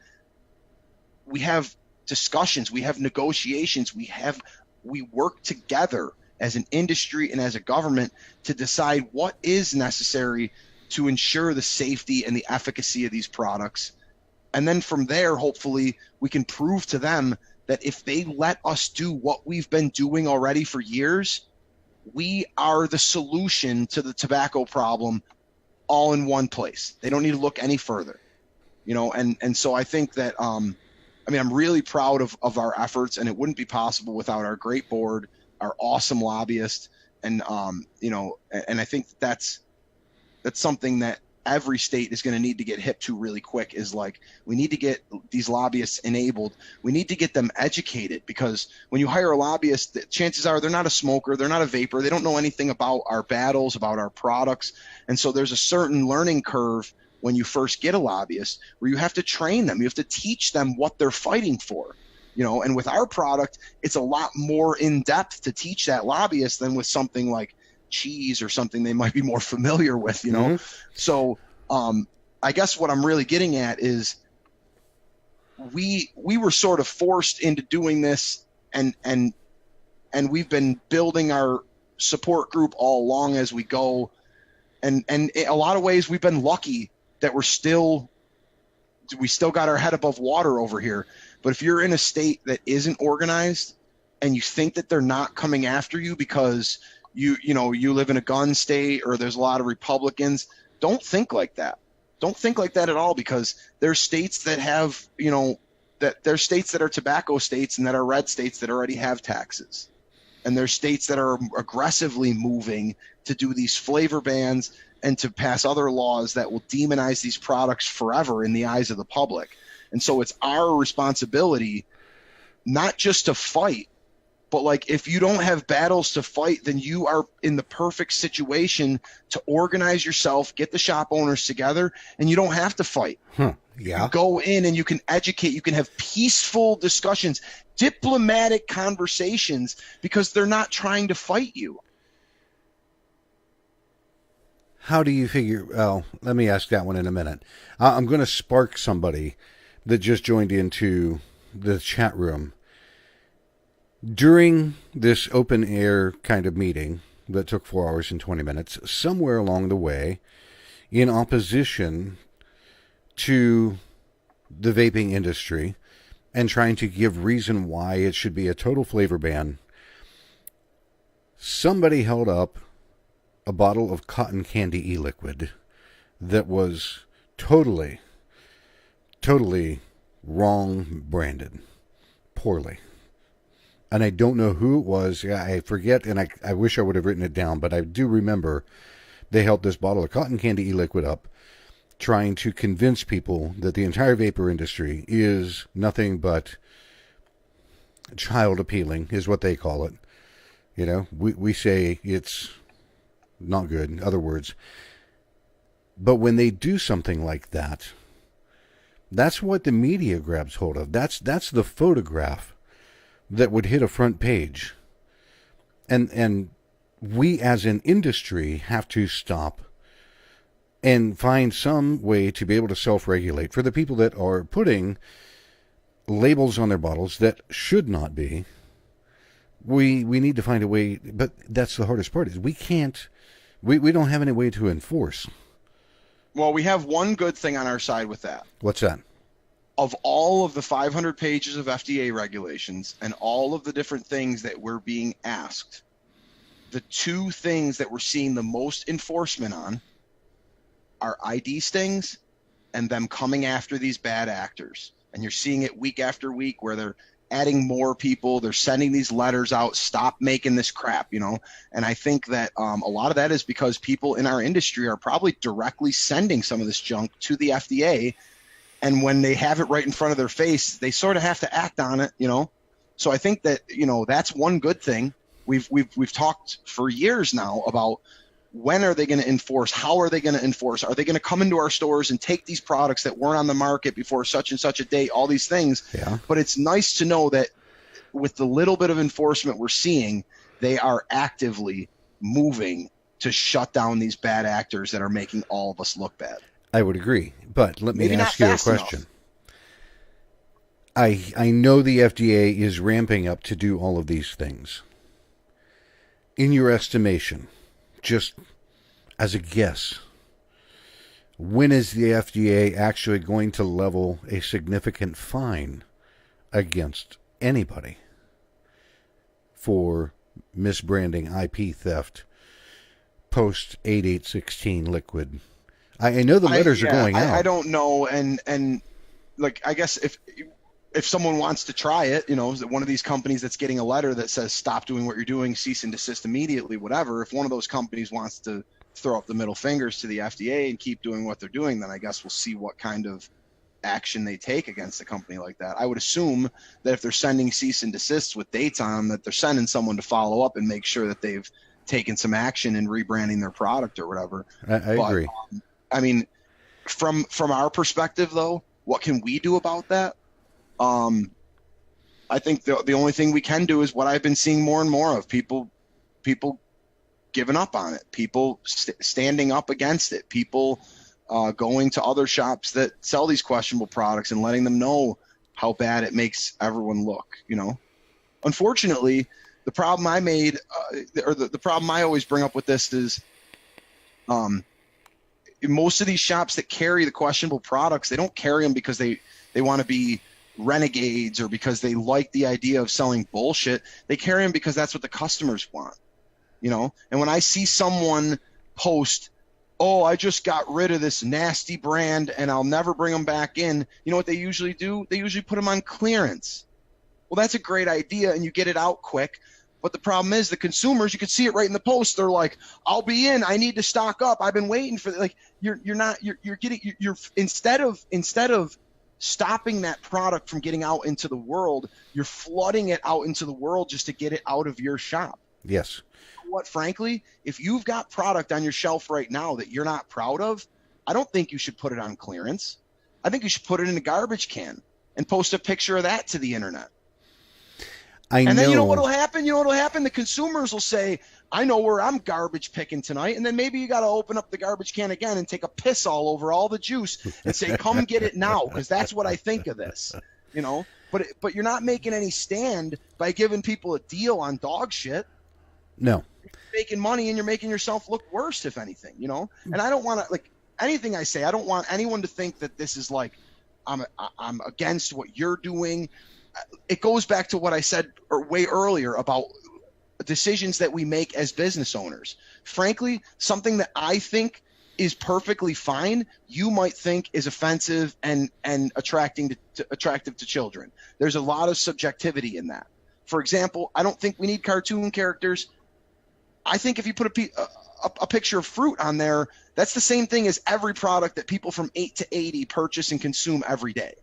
we have discussions, we have negotiations, we work together as an industry and as a government to decide what is necessary to ensure the safety and the efficacy of these products. And then from there, hopefully, we can prove to them that if they let us do what we've been doing already for years, we are the solution to the tobacco problem all in one place. They don't need to look any further. And so I think that, I'm really proud of our efforts, and it wouldn't be possible without our great board, our awesome lobbyists. And, and I think that's something that every state is going to need to get hip to really quick, is like, we need to get these lobbyists enabled. We need to get them educated, because when you hire a lobbyist, chances are they're not a smoker, they're not a vapor, they don't know anything about our battles, about our products. And so there's a certain learning curve when you first get a lobbyist, where you have to train them, you have to teach them what they're fighting for, and with our product, it's a lot more in depth to teach that lobbyist than with something like cheese or something they might be more familiar with, Mm-hmm. So I guess what I'm really getting at is we were sort of forced into doing this, and we've been building our support group all along as we go. And in a lot of ways, we've been lucky that we still got our head above water over here. But if you're in a state that isn't organized and you think that they're not coming after you because you live in a gun state or there's a lot of Republicans, don't think like that. Don't think like that at all, because there's states that have, there's states that are tobacco states and that are red states that already have taxes. And there's states that are aggressively moving to do these flavor bans and to pass other laws that will demonize these products forever in the eyes of the public. And so it's our responsibility not just to fight, but like, if you don't have battles to fight, then you are in the perfect situation to organize yourself, get the shop owners together, and you don't have to fight. Yeah. You go in and you can educate, you can have peaceful discussions, diplomatic conversations, because they're not trying to fight you. How do you figure? Well, let me ask that one in a minute. I'm going to spark somebody that just joined into the chat room. During this open air kind of meeting that took 4 hours and 20 minutes, somewhere along the way, in opposition to the vaping industry and trying to give reason why it should be a total flavor ban, somebody held up a bottle of cotton candy e-liquid that was totally wrong branded, poorly. And I don't know who it was. I forget, and I wish I would have written it down, but I do remember they held this bottle of cotton candy e-liquid up, trying to convince people that the entire vapor industry is nothing but child appealing, is what they call it. We say it's not good, in other words. But when they do something like that, that's what the media grabs hold of. That's the photograph. that would hit a front page. And we as an industry have to stop and find some way to be able to self-regulate for the people that are putting labels on their bottles that should not be. We need to find a way, but that's the hardest part, is we don't have any way to enforce. Well, we have one good thing on our side with that. What's that? Of all of the 500 pages of FDA regulations and all of the different things that we're being asked, the two things that we're seeing the most enforcement on are ID stings and them coming after these bad actors. And you're seeing it week after week where they're adding more people. They're sending these letters out, stop making this crap, you know? And I think that a lot of that is because people in our industry are probably directly sending some of this junk to the FDA. And when they have it right in front of their face, they sort of have to act on it, you know? So I think that, you know, that's one good thing. We've talked for years now about when are they going to enforce? How are they going to enforce? Are they going to come into our stores and take these products that weren't on the market before such and such a date? All these things. Yeah. But it's nice to know that with the little bit of enforcement we're seeing, they are actively moving to shut down these bad actors that are making all of us look bad. I would agree, but let me Maybe ask not you a fast question. enough. I know the FDA is ramping up to do all of these things. In your estimation, just as a guess, when is the FDA actually going to level a significant fine against anybody for misbranding, IP theft, post 8816 liquid? I know the letters are going out. I don't know, and like, I guess if someone wants to try it, you know, one of these companies that's getting a letter that says stop doing what you're doing, cease and desist immediately, whatever, if one of those companies wants to throw up the middle fingers to the FDA and keep doing what they're doing, then I guess we'll see what kind of action they take against a company like that. I would assume that if they're sending cease and desists with dates on them, that they're sending someone to follow up and make sure that they've taken some action in rebranding their product or whatever. I agree. I mean, from our perspective, though, what can we do about that? I think the only thing we can do is what I've been seeing more and more of: people giving up on it, people standing up against it, people going to other shops that sell these questionable products and letting them know how bad it makes everyone look. You know, unfortunately, the problem I made, or the problem I always bring up with this is, most of these shops that carry the questionable products, they don't carry them because they want to be renegades or because they like the idea of selling bullshit. They carry them because that's what the customers want, you know? And when I see someone post, oh, I just got rid of this nasty brand and I'll never bring them back in, you know what they usually do? They usually put them on clearance. Well, that's a great idea and you get it out quick. But the problem is the consumers, you can see it right in the post. They're like, I'll be in, I need to stock up. I've been waiting for, like, you're instead of stopping that product from getting out into the world, you're flooding it out into the world just to get it out of your shop. Yes. What, frankly, if you've got product on your shelf right now that you're not proud of, I don't think you should put it on clearance. I think you should put it in a garbage can and post a picture of that to the internet. And then you know what'll happen? The consumers will say, I know where I'm garbage picking tonight. And then maybe you got to open up the garbage can again and take a piss all over all the juice and say, come get it now. Because that's what I think of this, you know, but you're not making any stand by giving people a deal on dog shit. No. You're making money and you're making yourself look worse, if anything, you know? And I don't want to, like, anything I say, I don't want anyone to think that this is like, I'm against what you're doing. It goes back to what I said way earlier about decisions that we make as business owners. Frankly, something that I think is perfectly fine, you might think is offensive and attractive to children. There's a lot of subjectivity in that. For example, I don't think we need cartoon characters. I think if you put a picture of fruit on there, that's the same thing as every product that people from 8 to 80 purchase and consume every day.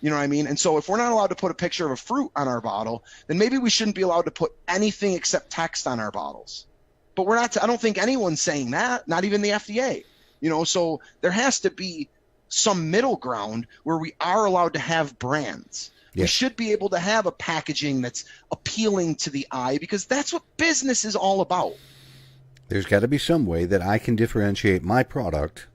You know what I mean? And so if we're not allowed to put a picture of a fruit on our bottle, then maybe we shouldn't be allowed to put anything except text on our bottles. But we're not, I don't think anyone's saying that, not even the FDA. You know, so there has to be some middle ground where we are allowed to have brands. Yes. We should be able to have a packaging that's appealing to the eye, because that's what business is all about. There's got to be some way that I can differentiate my product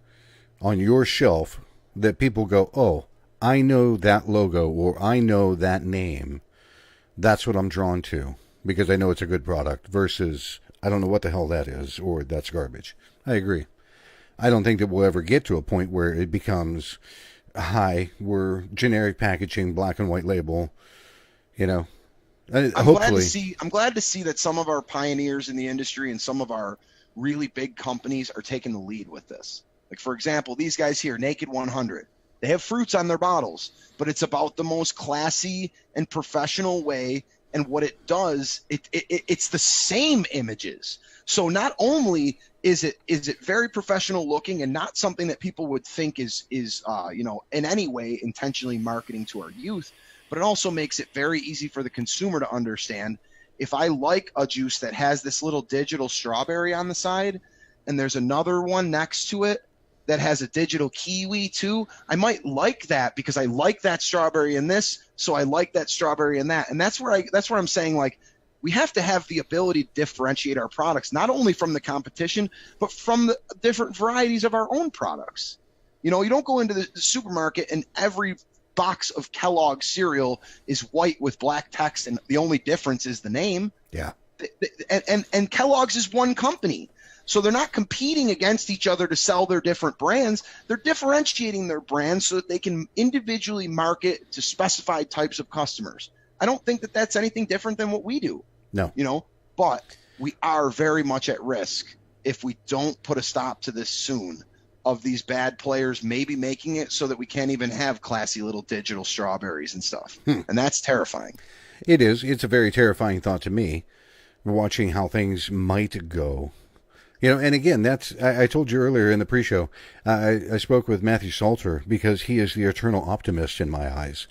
on your shelf that people go, oh, I know that logo or I know that name. That's what I'm drawn to because I know it's a good product versus I don't know what the hell that is or that's garbage. I agree. I don't think that we'll ever get to a point where it becomes, hi, we're generic packaging, black and white label, you know. Hopefully. I'm glad to see that some of our pioneers in the industry and some of our really big companies are taking the lead with this. Like, for example, these guys here, Naked 100, they have fruits on their bottles, but it's about the most classy and professional way. And what it does, it's the same images. So not only is it very professional looking and not something that people would think is in any way intentionally marketing to our youth, but it also makes it very easy for the consumer to understand. If I like a juice that has this little digital strawberry on the side and there's another one next to it that has a digital kiwi too, I might like that because I like that strawberry in this, so I like that strawberry in that. And that's where I'm saying, like, we have to have the ability to differentiate our products, not only from the competition, but from the different varieties of our own products. You know, you don't go into the supermarket and every box of Kellogg's cereal is white with black text and the only difference is the name. Yeah. And Kellogg's is one company. So they're not competing against each other to sell their different brands. They're differentiating their brands so that they can individually market to specified types of customers. I don't think that that's anything different than what we do. No. You know, but we are very much at risk if we don't put a stop to this soon of these bad players maybe making it so that we can't even have classy little digital strawberries and stuff. And that's terrifying. It is. It's a very terrifying thought to me, watching how things might go. You know, and again, I told you earlier in the pre-show, I spoke with Matthew Salter because he is the eternal optimist in my eyes.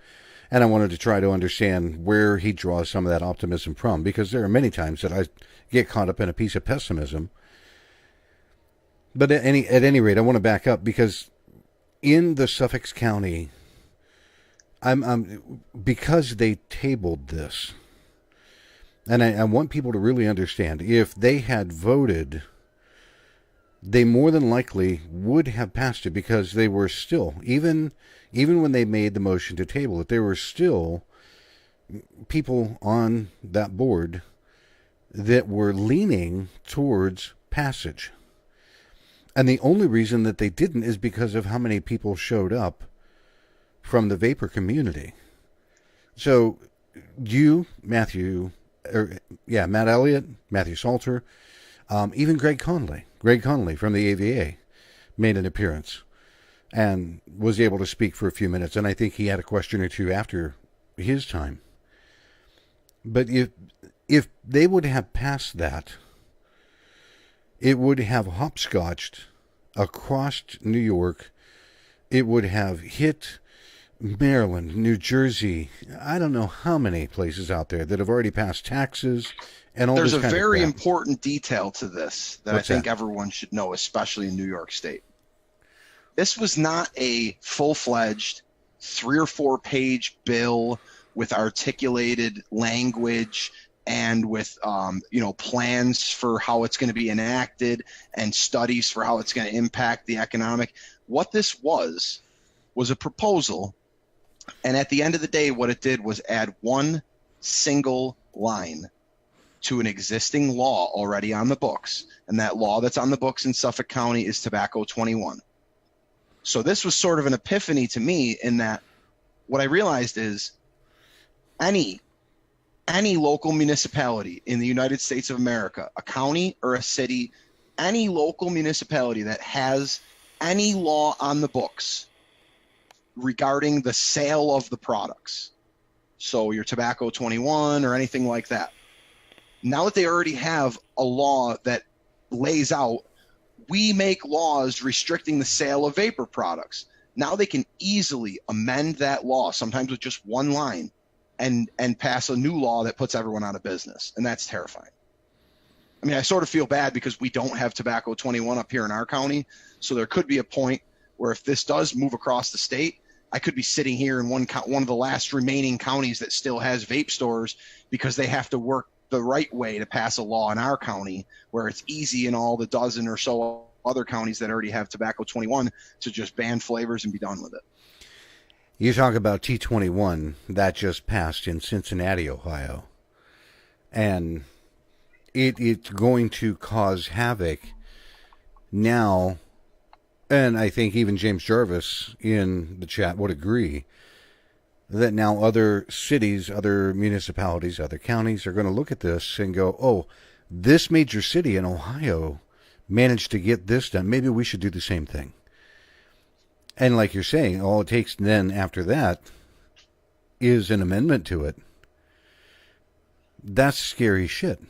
And I wanted to try to understand where he draws some of that optimism from, because there are many times that I get caught up in a piece of pessimism. But at any rate, I want to back up because in the Suffix County, because they tabled this, and I want people to really understand, if they had voted, they more than likely would have passed it, because they were still, even when they made the motion to table it, there were still people on that board that were leaning towards passage. And the only reason that they didn't is because of how many people showed up from the vapor community. So you, Matt Elliott, Matthew Salter, even Greg Conley from the AVA made an appearance and was able to speak for a few minutes. And I think he had a question or two after his time. But if they would have passed that, it would have hopscotched across New York. It would have hit Maryland, New Jersey. I don't know how many places out there that have already passed taxes and all this kind of crap. There's a very important detail to this that I think everyone should know, especially in New York State. This was not a full-fledged 3 or 4 page bill with articulated language and with plans for how it's going to be enacted and studies for how it's going to impact the economic. What this was a proposal, and at the end of the day, what it did was add one single line to an existing law already on the books, and that law that's on the books in Suffolk County is Tobacco 21. So this was sort of an epiphany to me, in that what I realized is any local municipality in the United States of America, a county or a city, any local municipality that has any law on the books regarding the sale of the products, so your Tobacco 21 or anything like that, now that they already have a law that lays out, we make laws restricting the sale of vapor products. Now they can easily amend that law, sometimes with just one line, and pass a new law that puts everyone out of business. And that's terrifying. I mean, I sort of feel bad because we don't have Tobacco 21 up here in our county. So there could be a point where if this does move across the state, I could be sitting here in one of the last remaining counties that still has vape stores because they have to work the right way to pass a law in our county, where it's easy in all the dozen or so other counties that already have tobacco 21 to just ban flavors and be done with it. You talk about T21 that just passed in Cincinnati, Ohio, and it's going to cause havoc now. And I think even James Jarvis in the chat would agree that now other cities, other municipalities, other counties are going to look at this and go, oh, this major city in Ohio managed to get this done. Maybe we should do the same thing. And like you're saying, all it takes then after that is an amendment to it. That's scary shit.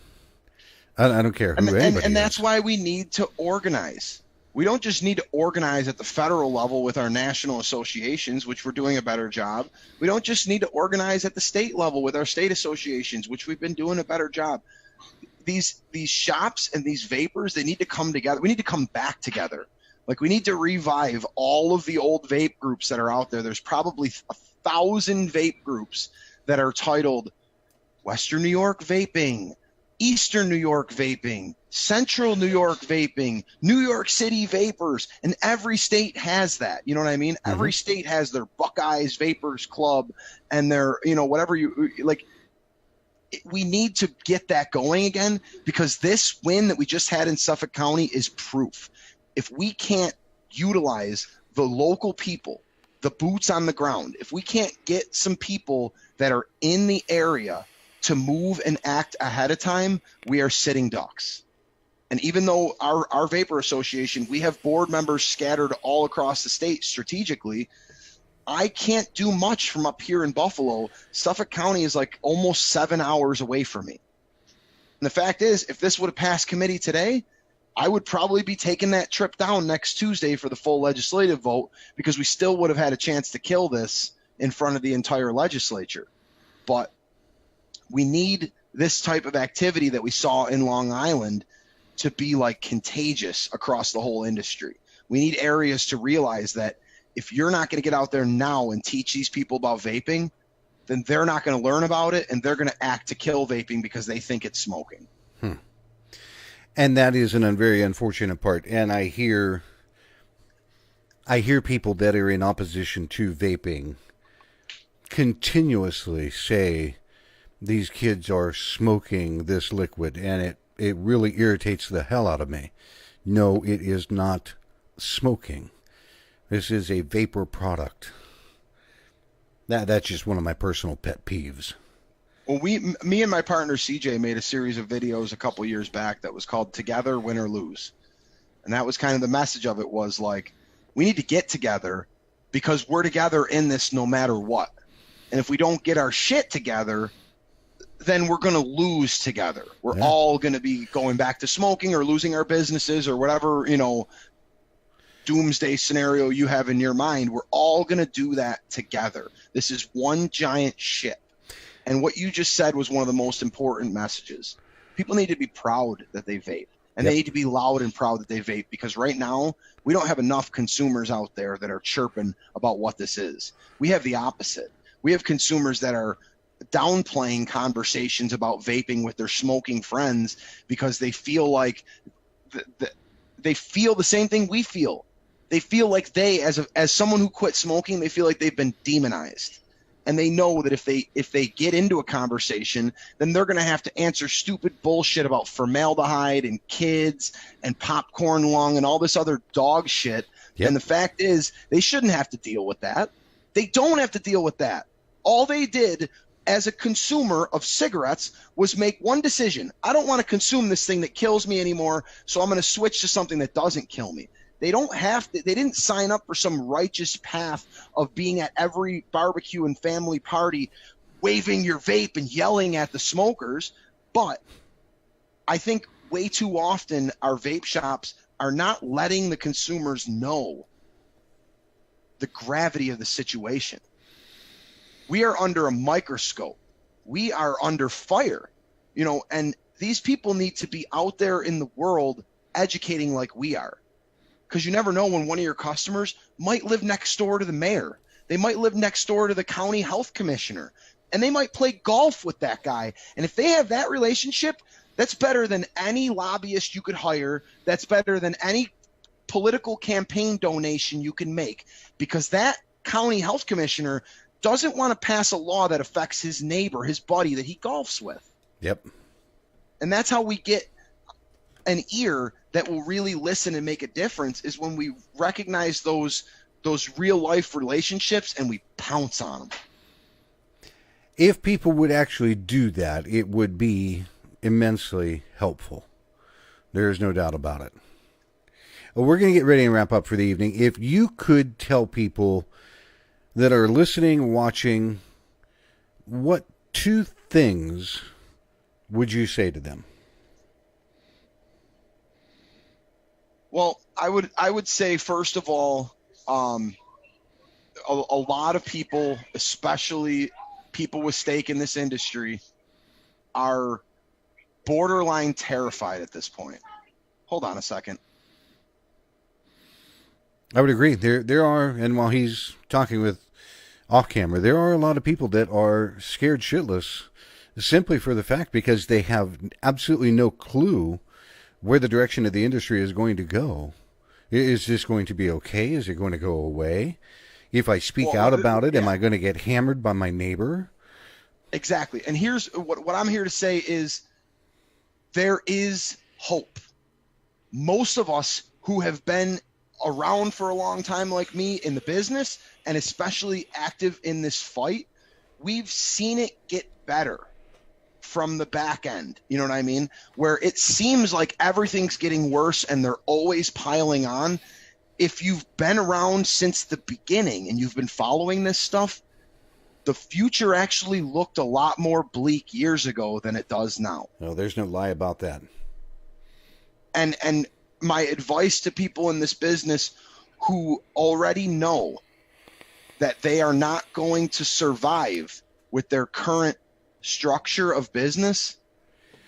I don't care who anybody and that's is. why we need to organize. We don't just need to organize at the federal level with our national associations, which we're doing a better job. We don't just need to organize at the state level with our state associations, which we've been doing a better job. These shops and these vapors, they need to come together. We need to come back together. Like, we need to revive all of the old vape groups that are out there. There's probably 1,000 vape groups that are titled Western New York Vaping, Eastern New York Vaping, Central New York Vaping, New York City Vapors, and every state has that. You know what I mean? Mm-hmm. Every state has their Buckeyes Vapors Club and their, whatever you like. We need to get that going again, because this win that we just had in Suffolk County is proof. If we can't utilize the local people, the boots on the ground, if we can't get some people that are in the area to move and act ahead of time, we are sitting ducks. And even though our Vapor Association, we have board members scattered all across the state strategically, I can't do much from up here in Buffalo. Suffolk County is like almost 7 hours away from me. And the fact is, if this would have passed committee today, I would probably be taking that trip down next Tuesday for the full legislative vote, because we still would have had a chance to kill this in front of the entire legislature. But we need this type of activity that we saw in Long Island to be like contagious across the whole industry. We need areas to realize that if you're not going to get out there now and teach these people about vaping, then they're not going to learn about it, and they're going to act to kill vaping because they think it's smoking. And that is a very unfortunate part. And I hear people that are in opposition to vaping continuously say these kids are smoking this liquid, and it really irritates the hell out of me. No, it is not smoking. This is a vapor product. That's just one of my personal pet peeves. Well, me and my partner CJ made a series of videos a couple years back that was called Together, Win or Lose. And that was kind of the message of it, was like, we need to get together because we're together in this no matter what. And if we don't get our shit together, then we're going to lose together. We're all going to be going back to smoking or losing our businesses or whatever, doomsday scenario you have in your mind. We're all going to do that together. This is one giant ship. And what you just said was one of the most important messages. People need to be proud that they vape, and they need to be loud and proud that they vape, because right now we don't have enough consumers out there that are chirping about what this is. We have the opposite. We have consumers that are downplaying conversations about vaping with their smoking friends because they feel like they feel the same thing we feel. They feel like as someone who quit smoking, they feel like they've been demonized. And they know that if they get into a conversation, then they're going to have to answer stupid bullshit about formaldehyde and kids and popcorn lung and all this other dog shit. Yep. And the fact is, they shouldn't have to deal with that. They don't have to deal with that. All they did as a consumer of cigarettes was make one decision. I don't want to consume this thing that kills me anymore, so I'm going to switch to something that doesn't kill me. They don't have to. They didn't sign up for some righteous path of being at every barbecue and family party, waving your vape and yelling at the smokers. But I think way too often our vape shops are not letting the consumers know the gravity of the situation. We are under a microscope. We are under fire, and these people need to be out there in the world educating like we are. Because you never know when one of your customers might live next door to the mayor. They might live next door to the county health commissioner, and they might play golf with that guy. And if they have that relationship, that's better than any lobbyist you could hire. That's better than any political campaign donation you can make, because that county health commissioner doesn't want to pass a law that affects his neighbor, his buddy that he golfs with. Yep. And that's how we get an ear that will really listen and make a difference, is when we recognize those real life relationships and we pounce on them. If people would actually do that, it would be immensely helpful. There's no doubt about it. Well, we're going to get ready and wrap up for the evening. If you could tell people that are listening, watching, what 2 things would you say to them? Well, I would say, first of all, a lot of people, especially people with stake in this industry, are borderline terrified at this point. Hold on a second. I would agree. There are, and while he's talking with off camera, there are a lot of people that are scared shitless, simply for the fact because they have absolutely no clue where the direction of the industry is going to go. Is this going to be okay? Is it going to go away? If I speak out about it, am I going to get hammered by my neighbor? Exactly. And here's what I'm here to say is there is hope. Most of us who have been around for a long time, like me, in the business, and especially active in this fight, we've seen it get better from the back end. You know what I mean? Where it seems like everything's getting worse and they're always piling on. If you've been around since the beginning and you've been following this stuff, the future actually looked a lot more bleak years ago than it does now. No, there's no lie about that. And my advice to people in this business who already know that they are not going to survive with their current structure of business,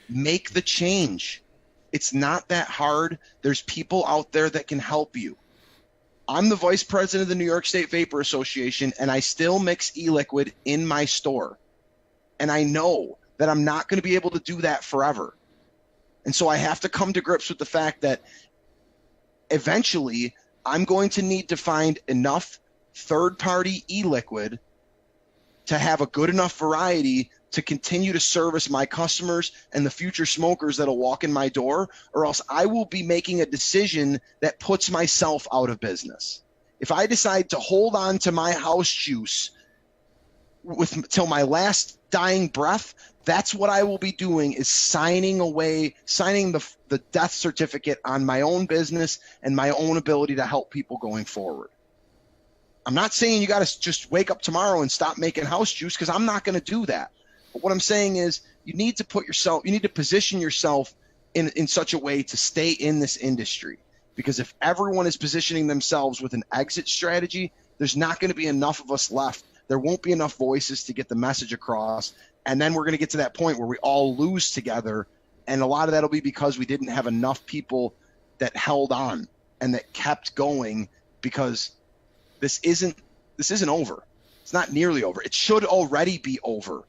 make the change. It's not that hard. There's people out there that can help you. I'm the vice president of the New York State Vapor Association, and I still mix e-liquid in my store. And I know that I'm not going to be able to do that forever. And so I have to come to grips with the fact that eventually I'm going to need to find enough third-party e-liquid to have a good enough variety to continue to service my customers and the future smokers that'll walk in my door, or else I will be making a decision that puts myself out of business. If I decide to hold on to my house juice till my last dying breath, that's what I will be doing, is signing the death certificate on my own business and my own ability to help people going forward. I'm not saying you got to just wake up tomorrow and stop making house juice, because I'm not going to do that. But what I'm saying is you need to position yourself in such a way to stay in this industry. Because if everyone is positioning themselves with an exit strategy, there's not going to be enough of us left. There won't be enough voices to get the message across. And then we're going to get to that point where we all lose together. And a lot of that will be because we didn't have enough people that held on and that kept going, because this isn't over. It's not nearly over. It should already be over.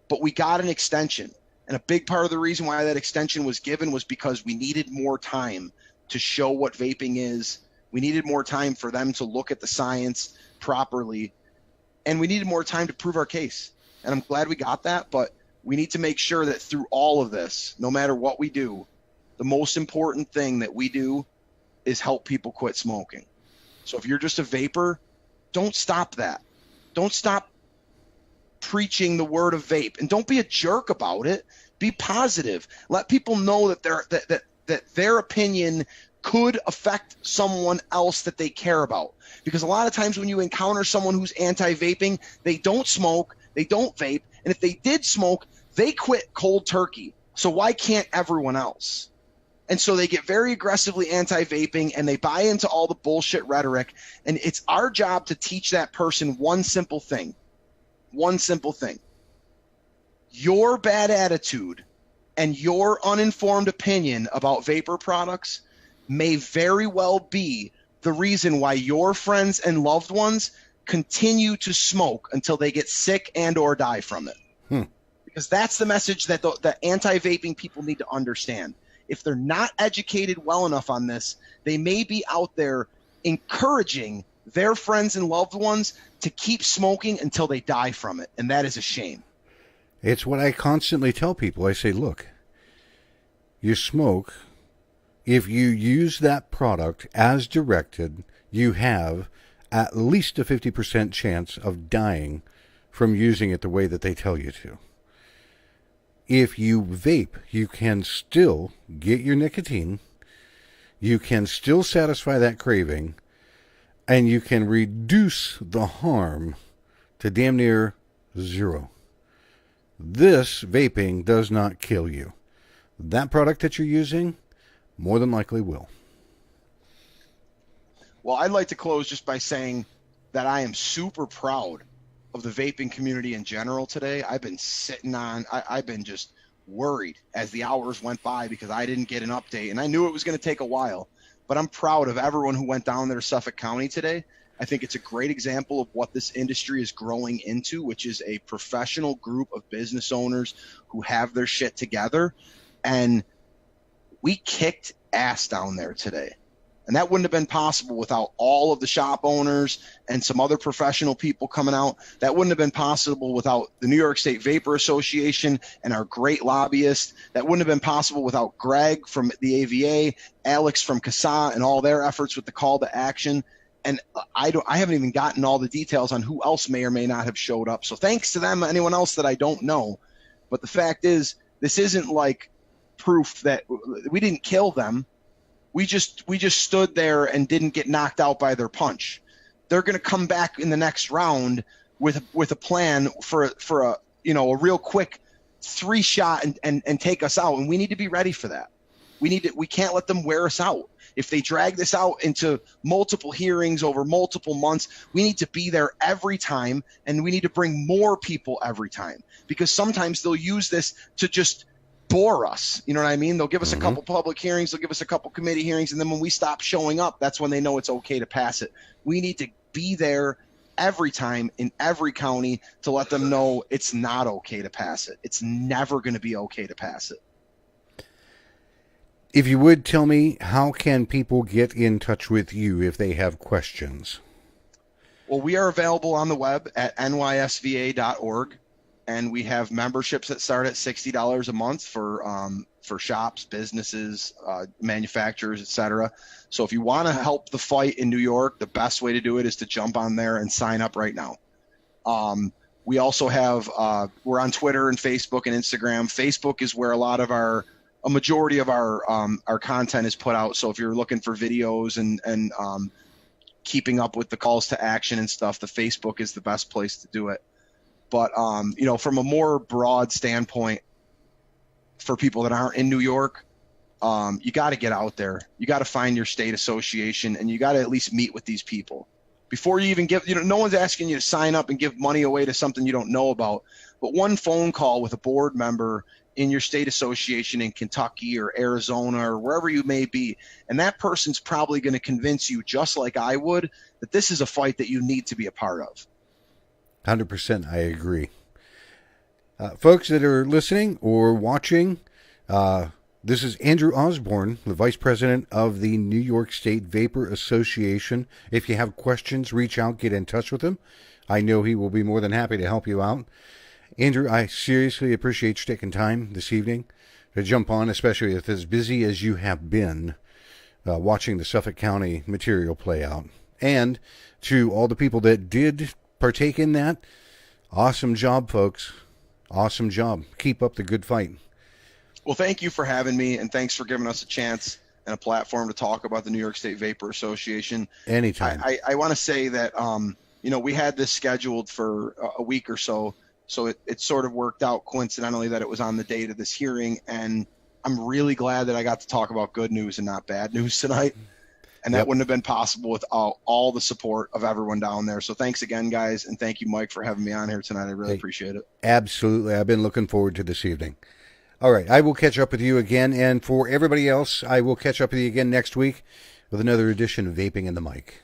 But we got an extension. And a big part of the reason why that extension was given was because we needed more time to show what vaping is. We needed more time for them to look at the science properly. And we needed more time to prove our case. And I'm glad we got that, but we need to make sure that through all of this, no matter what we do, the most important thing that we do is help people quit smoking. So if you're just a vapor, don't stop that. Don't stop preaching the word of vape, and don't be a jerk about it. Be positive. Let people know that their opinion could affect someone else that they care about. Because a lot of times when you encounter someone who's anti-vaping, they don't smoke, they don't vape, and if they did smoke, they quit cold turkey. So why can't everyone else? And so they get very aggressively anti-vaping, and they buy into all the bullshit rhetoric. And it's our job to teach that person one simple thing. One simple thing. Your bad attitude and your uninformed opinion about vapor products may very well be the reason why your friends and loved ones continue to smoke until they get sick and or die from it. Because that's the message that the anti-vaping people need to understand. If they're not educated well enough on this, they may be out there encouraging their friends and loved ones to keep smoking until they die from it. And that is a shame. It's what I constantly tell people. I say, look, you smoke. If you use that product as directed, you have at least a 50% chance of dying from using it the way that they tell you to. If you vape, you can still get your nicotine, you can still satisfy that craving, and you can reduce the harm to damn near zero. This vaping does not kill you. That product that you're using more than likely will. Well, I'd like to close just by saying that I am super proud of the vaping community in general today. I've been I've been just worried as the hours went by because I didn't get an update, and I knew it was going to take a while, but I'm proud of everyone who went down there to Suffolk County today. I think it's a great example of what this industry is growing into, which is a professional group of business owners who have their shit together, and we kicked ass down there today. And that wouldn't have been possible without all of the shop owners and some other professional people coming out. That wouldn't have been possible without the New York State Vapor Association and our great lobbyists. That wouldn't have been possible without Greg from the AVA, Alex from CASA, and all their efforts with the call to action. And I haven't even gotten all the details on who else may or may not have showed up. So thanks to them, anyone else that I don't know. But the fact is, this isn't like proof that we didn't kill them. We just stood there and didn't get knocked out by their punch. They're going to come back in the next round with a plan for a real quick 3-shot and take us out. And we need to be ready for that. We can't let them wear us out. If they drag this out into multiple hearings over multiple months, we need to be there every time, and we need to bring more people every time, because sometimes they'll use this to just bore us. You know what I mean? They'll give us a couple public hearings, they'll give us a couple committee hearings, and then when we stop showing up, that's when they know it's okay to pass it. We need to be there every time in every county to let them know it's not okay to pass it. It's never going to be okay to pass it. If you would tell me, how can people get in touch with you if they have questions? Well, we are available on the web at NYSVA.org. And we have memberships that start at $60 a month for shops, businesses, manufacturers, etc. So if you want to help the fight in New York, the best way to do it is to jump on there and sign up right now. We also have we're on Twitter and Facebook and Instagram. Facebook is where a majority of our content is put out. So if you're looking for videos and keeping up with the calls to action and stuff, the Facebook is the best place to do it. But, from a more broad standpoint, for people that aren't in New York, you got to get out there. You got to find your state association, and you got to at least meet with these people. Before you even no one's asking you to sign up and give money away to something you don't know about. But one phone call with a board member in your state association in Kentucky or Arizona or wherever you may be, and that person's probably going to convince you, just like I would, that this is a fight that you need to be a part of. 100%, I agree. Folks that are listening or watching, this is Andrew Osborne, the Vice President of the New York State Vapor Association. If you have questions, reach out, get in touch with him. I know he will be more than happy to help you out. Andrew, I seriously appreciate you taking time this evening to jump on, especially if as busy as you have been watching the Suffolk County material play out. And to all the people that did partake in that, awesome job, folks. Awesome job. Keep up the good fight. Well, thank you for having me, and thanks for giving us a chance and a platform to talk about the New York State Vapor Association. Anytime. I want to say that, we had this scheduled for a week or so it sort of worked out coincidentally that it was on the date of this hearing, and I'm really glad that I got to talk about good news and not bad news tonight. And that wouldn't have been possible without all the support of everyone down there. So thanks again, guys. And thank you, Mike, for having me on here tonight. I really appreciate it. Absolutely. I've been looking forward to this evening. All right. I will catch up with you again. And for everybody else, I will catch up with you again next week with another edition of Vaping in the Mic.